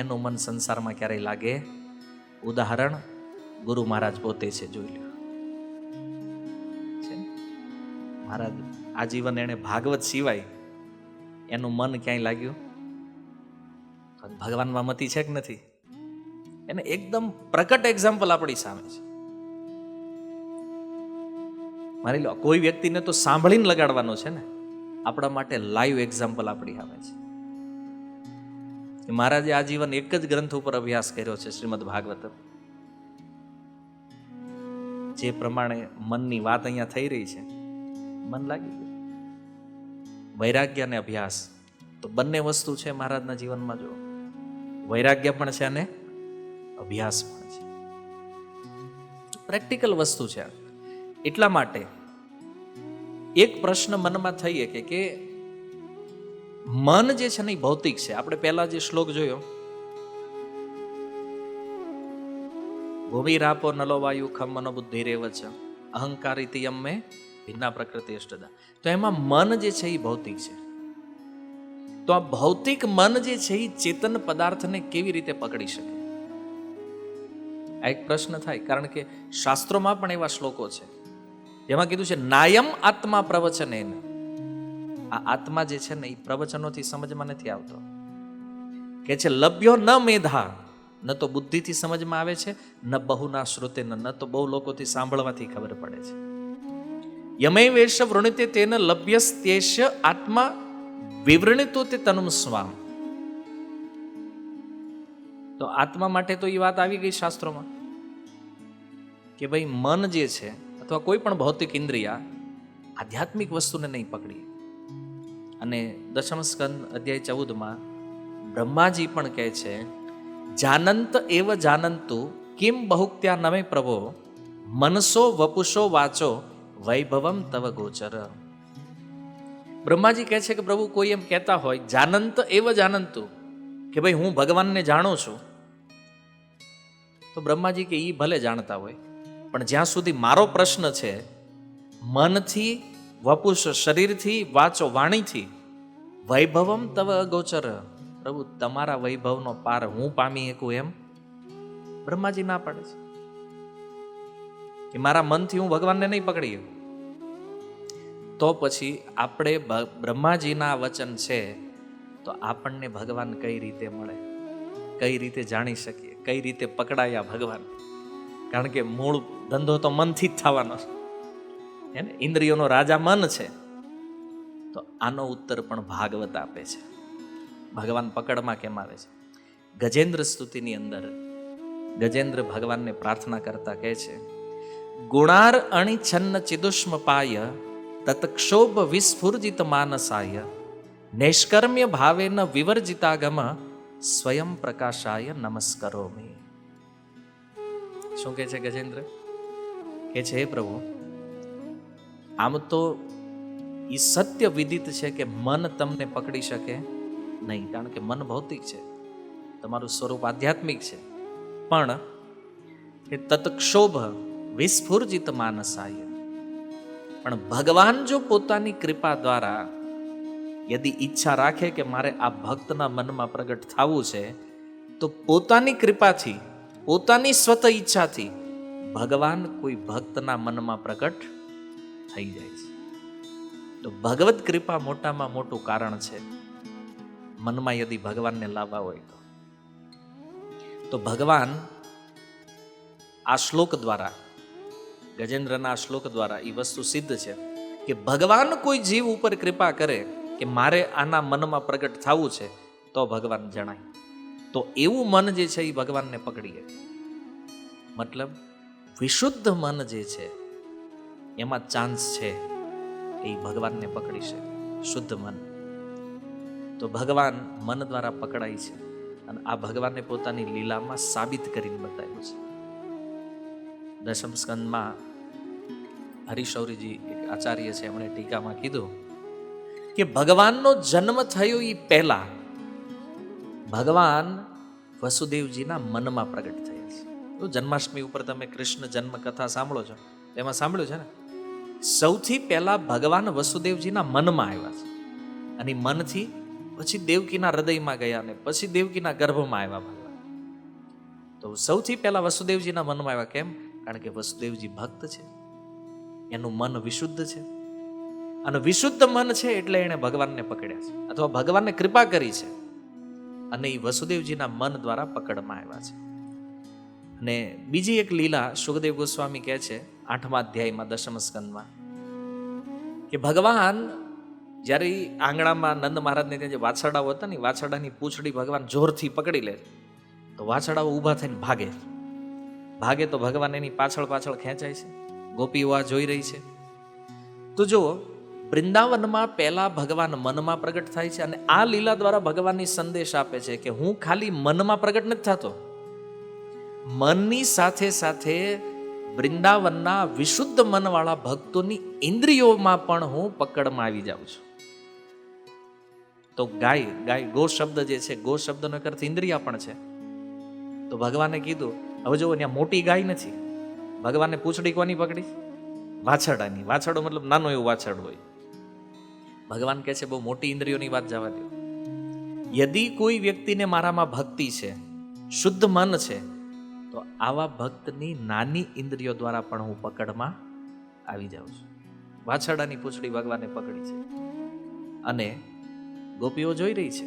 એનું મન સંસારમાં ક્યારેય લાગે. ઉદાહરણ ગુરુ મહારાજ પોતે છે, જોઈ લો. મહારાજ આજીવન એને ભાગવત સિવાય એનું મન ક્યાંય લાગ્યું? ભગવાનમાં મતિ છે કે નથી? એને એકદમ પ્રકટ એક્ઝામ્પલ આપણી સામે છે. માની લો કોઈ વ્યક્તિને તો સાંભળીને લગાડવાનો છે ને, આપણા માટે લાઈવ એક્ઝામ્પલ આપણી સામે છે. મહારાજે આજીવન એક જ ગ્રંથ ઉપર અભ્યાસ કર્યો છે, શ્રીમદ ભાગવત. જે પ્રમાણે મનની વાત અહીંયા થઈ રહી છે, મન લાગી ગયું. વૈરાગ્ય અને અભ્યાસ તો બંને વસ્તુ છે મહારાજના જીવનમાં. જો વૈરાગ્ય પણ છે અને અભ્યાસ પણ છે, પ્રેક્ટિકલ વસ્તુ છે. એટલા માટે એક પ્રશ્ન મનમાં થઈએ કે મન જે છે ને એ ભૌતિક છે. આપણે પહેલા જે શ્લોક જોયો, ભૂમિરાપો નલો વાયુ ખમ મનો બુદ્ધિ રેવ છે અહંકારિતિ યમે ભિન્ના પ્રકૃતિ અષ્ટદા. તો એમાં મન જે છે એ ભૌતિક છે. તો આ ભૌતિક મન જે છે એ ચેતન પદાર્થને કેવી રીતે પકડી શકે? આ એક પ્રશ્ન થાય. કારણ કે શાસ્ત્રોમાં પણ એવા શ્લોકો છે જેમાં કીધું છે નાયમ આત્મા પ્રવચને. આ આત્મા જે છે ને એ પ્રવચનોથી સમજમાં નથી આવતો. કે છે લભ્યો ન મેધા, ન તો બુદ્ધિથી સમજમાં આવે છે, ન બહુના શ્રુતે, ન તો બહુ લોકોથી સાંભળવાથી ખબર પડે છે. યમય વેશ વૃણિતે તેન લભ્યસ્ત્યેષ્ય આત્મા વિવૃણિતો તે તનુમ સ્વામ. તો આત્મા માટે તો એ વાત આવી ગઈ શાસ્ત્રોમાં કે ભાઈ મન જે છે અથવા કોઈ પણ ભૌતિક ઇન્દ્રિયા આધ્યાત્મિક વસ્તુને નહીં પકડી. અને દશમ સ્કંદ અધ્યાય 14 બ્રહ્માજી પણ કહે છે જાનંત એવ જાનંતુ કિમ બહુક્ત્યા નમે પ્રભો મનસો વપુષો વાચો વૈભવમ તવ ગોચર. બ્રહ્માજી કહે છે કે પ્રભુ કોઈ એમ કહેતા હોય જાનંત એવ જાનંતુ કે ભાઈ હું ભગવાનને જાણું છું, તો બ્રહ્માજી કે ઈ ભલે જાણતા હોય, પણ જ્યાં સુધી મારો પ્રશ્ન છે મનથી, વપુષ શરીરથી, વાચો વાણીથી, વૈભવમ તવ અગોચર, પ્રભુ તમારા વૈભવનો પાર હું પામી શકું એમ બ્રહ્માજી ના પાડે છે કે મારા મનથી હું ભગવાનને નહીં પકડી શકું. તો પછી આપણે બ્રહ્માજીના વચન છે તો આપણને ભગવાન કઈ રીતે મળે, કઈ રીતે જાણી શકીએ, કઈ રીતે પકડાયા ભગવાન, કારણ કે મૂળ ધંધો તો મનથી જ થવાનો છે ને, ઇન્દ્રિયોનો રાજા મન છે. તો આનો ઉત્તર પણ ભાગવત આપે છે. ભગવાન પકડમાં કેમ આવે છે? ગજેન્દ્ર સ્તુતિની અંદર ગજેન્દ્ર ભગવાનને પ્રાર્થના કરતા કહે છે, ગુણાર અણિછન્ન ચિદુષ્મ પાય તત્ક્ષોભ વિસ્ફુર્જિત માનસાય નૈષ્કર્મ્ય ભાવેન વિવર્જિતાગમ સ્વયં પ્રકાશાય નમસ્કરોમિ. શું કહે છે ગજેન્દ્ર? કે છે, હે પ્રભુ, આમ તો એ સત્ય વિદિત છે કે મન તમને પકડી શકે નહીં, કારણ કે મન ભૌતિક છે, તમારું સ્વરૂપ આધ્યાત્મિક છે. પણ એ તત્ક્ષોભ વિસ્ફુર્જિત માનસાય, પણ ભગવાન જો પોતાની કૃપા દ્વારા યદિ ઈચ્છા રાખે કે મારે આ ભક્તના મનમાં પ્રગટ થવું છે, તો પોતાની કૃપાથી, પોતાની સ્વત ઈચ્છાથી ભગવાન કોઈ ભક્તના મનમાં પ્રગટ થઈ જાય છે. તો ભગવત કૃપા મોટામાં મોટું કારણ છે મનમાં યદિ ભગવાનને લાવવા હોય તો ભગવાન આ શ્લોક દ્વારા, ગજેન્દ્રના આ શ્લોક દ્વારા એ વસ્તુ સિદ્ધ છે કે ભગવાન કોઈ જીવ ઉપર કૃપા કરે કે મારે આના મનમાં પ્રગટ થવું છે, તો ભગવાન જણાય. તો એવું મન જે છે એ ભગવાનને પકડીએ. મતલબ વિશુદ્ધ મન જે છે એમાં ચાન્સ છે એ ભગવાનને પકડી શકે, શુદ્ધ મન. તો ભગવાન મન દ્વારા પકડાય છે, અને આ ભગવાનને પોતાની લીલામાં સાબિત કરીને બતાવ્યું છે. દશમ સ્કંદમાં હરિશૌરીજી એક આચાર્ય છે, એમણે ટીકામાં કીધું કે ભગવાનનો જન્મ થયો એ પહેલા ભગવાન વસુદેવજીના મનમાં પ્રગટ થયા છે. તો જન્માષ્ટમી ઉપર તમે કૃષ્ણ જન્મ કથા સાંભળો છો, એમાં સાંભળ્યું છે ને, સૌથી પહેલા ભગવાન વસુદેવજીના મનમાં આવ્યા છે, અને મનથી પછી દેવકીના હૃદયમાં ગયા, અને પછી દેવકીના ગર્ભમાં આવ્યા ભગવાન. તો સૌથી પહેલા વસુદેવજીના મનમાં આવ્યા. કેમ? કારણ કે વસુદેવજી ભક્ત છે, એનું મન વિશુદ્ધ છે, અને વિશુદ્ધ મન છે એટલે એણે ભગવાનને પકડ્યા છે, અથવા ભગવાનને કૃપા કરી છે, અને એ વસુદેવજીના મન દ્વારા પકડમાં આવ્યા છે. અને બીજી એક લીલા સુખદેવ ગોસ્વામી કહે છે 8મા અધ્યાયમાં દશમ સ્કંદમાં, કે ભગવાન જ્યારે આંગણામાં નંદ મહારાજને ત્યાં જે વાછરડાઓ હતા ને, વાછરડાની પૂંછડી ભગવાન જોરથી પકડી લે, તો વાછરડાઓ ઊભા થઈને ભાગે તો ભગવાન એની પાછળ પાછળ ખેંચાય છે. ગોપીઓ આ જોઈ રહી છે. તો જો વૃંદાવનમાં પહેલા ભગવાન મનમાં પ્રગટ થાય છે, અને આ લીલા દ્વારા ભગવાનની સંદેશ આપે છે કે હું ખાલી મનમાં પ્રગટ નથી થતો, મનની સાથે સાથે વૃંદાવનના વિશુદ્ધ મનવાળા ભક્તોની ઇન્દ્રિયોમાં પણ હું પકડમાં આવી જાઉં છું. તો ગાય ગો શબ્દ જે છે, ગો શબ્દનો અર્થ ઇન્દ્રિયા પણ છે. તો ભગવાને કીધું, હવે જો ત્યાં મોટી ગાય નથી, ભગવાનને પૂંછડી કોની પકડી? વાછરડાની. વાછરડો મતલબ નાનો એવું વાછરડું હોય. ભગવાન કહે છે બહુ મોટી ઇન્દ્રિયોની વાત જવા દો. યદિ કોઈ વ્યક્તિને મારામાં ભક્તિ છે, શુદ્ધ મન છે, તો આવા ભક્તની નાની ઇન્દ્રિયો દ્વારા પણ હું પકડમાં આવી જાઉં છું. વાછરડાની પૂંછડી ભગવાને પકડી છે, અને ગોપીઓ જોઈ રહી છે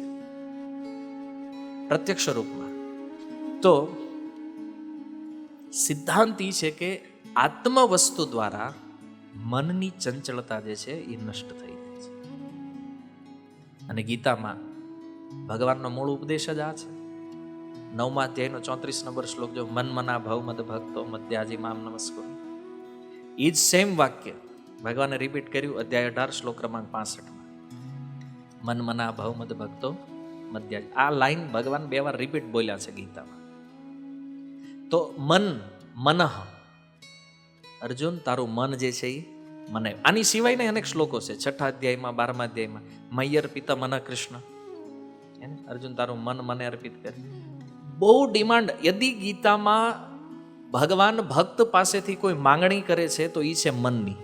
પ્રત્યક્ષ રૂપમાં. તો સિદ્ધાંત એ છે કે આત્મ વસ્તુ દ્વારા મનની ચંચળતા જે છે એ નષ્ટ થઈ જાય છે. અને ગીતામાં ભગવાનનો મૂળ ઉપદેશ જ આ છે. 9મા અધ્યાયનો 34 નંબર શ્લોક જો, મન મના ભવ મદ ભક્તો મધ્યાજી મામ નમસ્કો. એ જ સેમ વાક્ય ભગવાને રિપીટ કર્યું અધ્યાય 18 શ્લોક ક્રમાંક 65માં. મન મના ભવ મદ ભક્તો મધ્યાજી. આ લાઈન ભગવાન 2 વાર રિપીટ બોલ્યા છે ગીતામાં. તો મનઃ, અર્જુન તારું મન જે છે એ મને. આની સિવાયના અનેક શ્લોકો છે 6ઠા અધ્યાયમાં, 12મા અધ્યાયમાં, મય્ય અર્પિત મન કૃષ્ણ, અર્જુન તારું મન મને અર્પિત કર. બહુ ડિમાન્ડ. યદિ ગીતામાં ભગવાન ભક્ત પાસેથી કોઈ માંગણી કરે છે તો એ છે મનની.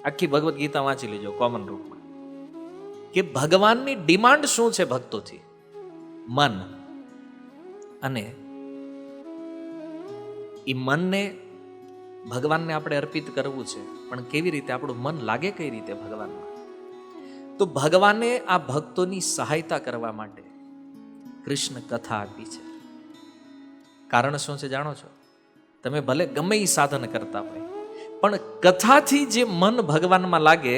આખી ભગવદ્ ગીતા વાંચી લેજો કોમન રૂપમાં, કે ભગવાનની ડિમાન્ડ શું છે ભક્તોથી? મન. અને એ મનને ભગવાનને આપણે અર્પિત કરવું છે, પણ કેવી રીતે? આપણું મન લાગે કઈ રીતે ભગવાનમાં? તો ભગવાને આ ભક્તોની સહાયતા કરવા માટે કૃષ્ણ કથા આપી છે. કારણ શું છે જાણો છો? તમે ભલે ગમે એ સાધન કરતા હોય, પણ કથાથી જે મન ભગવાનમાં લાગે,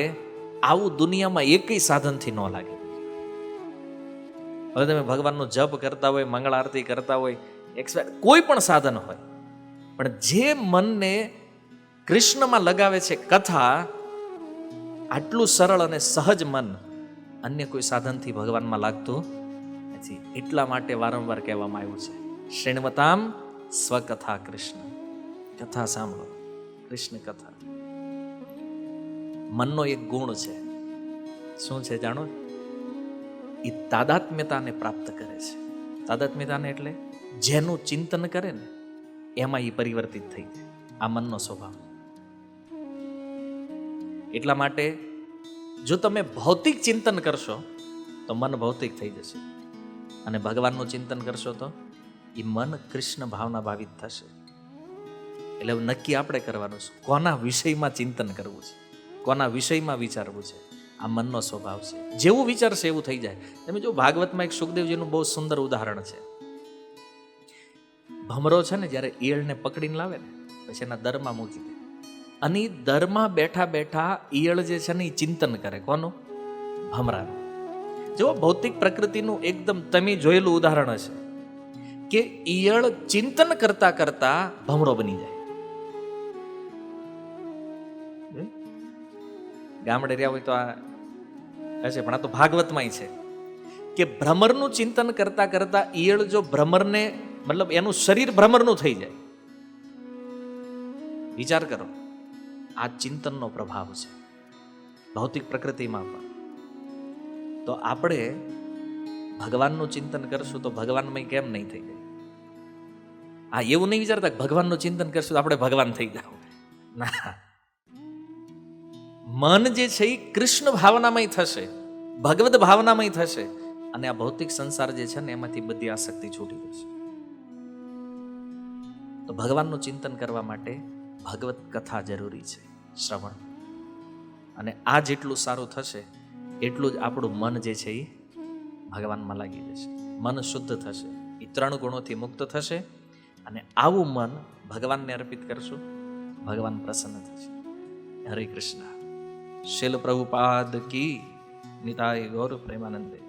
આવું દુનિયામાં એકય સાધનથી ન લાગે. હવે તમે ભગવાનનો જપ કરતા હોય, મંગળ આરતી કરતા હોય, કોઈ પણ સાધન હોય, પણ જે મનને કૃષ્ણમાં લગાવે છે કથા, આટલું સરળ અને સહજ મન અન્ય કોઈ સાધનથી ભગવાનમાં લાગતું નથી. એટલા માટે વારંવાર કહેવામાં આવ્યું છે, શૃણવતામ સ્વકથા કૃષ્ણ. કથા સાંભળો, કૃષ્ણ કથા. મનનો એક ગુણ છે, શું છે જાણો? એ તાદાત્મ્યતાને પ્રાપ્ત કરે છે. તાદાત્મ્યતાને એટલે જેનું ચિંતન કરે ને એમાં એ પરિવર્તિત થઈ જાય. આ મનનો સ્વભાવ. એટલા માટે જો તમે ભૌતિક ચિંતન કરશો તો મન ભૌતિક થઈ જશે, અને ભગવાનનું ચિંતન કરશો તો એ મન કૃષ્ણ ભાવના ભાવિત થશે. એટલે નક્કી આપણે કરવાનું છે કોના વિષયમાં ચિંતન કરવું છે, કોના વિષયમાં વિચારવું છે. આ મનનો સ્વભાવ છે. જેવું વિચારશે એવું થઈ જાય. તમે જો ભાગવતમાં એક સુખદેવજીનું બહુ સુંદર ઉદાહરણ છે. ભમરો છે ને, જ્યારે ઈયળને પકડીને લાવે ને પછી એના દરમાં મૂકી દે, અને એ દરમાં બેઠા બેઠા ઈયળ જે છે ને એ ચિંતન કરે. કોનું? ભમરાનું. જો ભૌતિક પ્રકૃતિનું એકદમ તમે જોયેલું ઉદાહરણ હશે કે ઈયળ ચિંતન કરતા કરતા ભમરો બની જાય. ગામડે રહ્યા હોય તો આ હશે, પણ આ તો ભાગવતમાં છે કે ભ્રમરનું ચિંતન કરતા કરતા ઈયળ જો ભ્રમરને, મતલબ એનું શરીર ભ્રમરનું થઈ જાય. વિચાર કરો, આ ચિંતનનો પ્રભાવ છે ભૌતિક પ્રકૃતિમાં પણ. તો આપણે ભગવાનનું ચિંતન કરશું તો ભગવાનમય કેમ નહીં થઈ જાય? આ એવું નહીં વિચારતા ભગવાનનું ચિંતન કરશું તો આપણે ભગવાન થઈ જાવ. ના, મન જે છે એ કૃષ્ણ ભાવનામય થશે, ભગવદ ભાવનામય થશે, અને આ ભૌતિક સંસાર જે છે ને એમાંથી બધી આસક્તિ છૂટી જશે. તો ભગવાનનું ચિંતન કરવા માટે ભગવત કથા જરૂરી છે, શ્રવણ. અને આ જેટલું સારું થશે એટલું જ આપણું મન જે છે એ ભગવાનમાં લાગી જશે. મન શુદ્ધ થશે, એ 3 ગુણોથી મુક્ત થશે, અને આવું મન ભગવાનને અર્પિત કરશું, ભગવાન પ્રસન્ન થશે. હરે કૃષ્ણ. શીલ પ્રભુપાદ કી. નિતાય ગૌર પ્રેમાનંદે.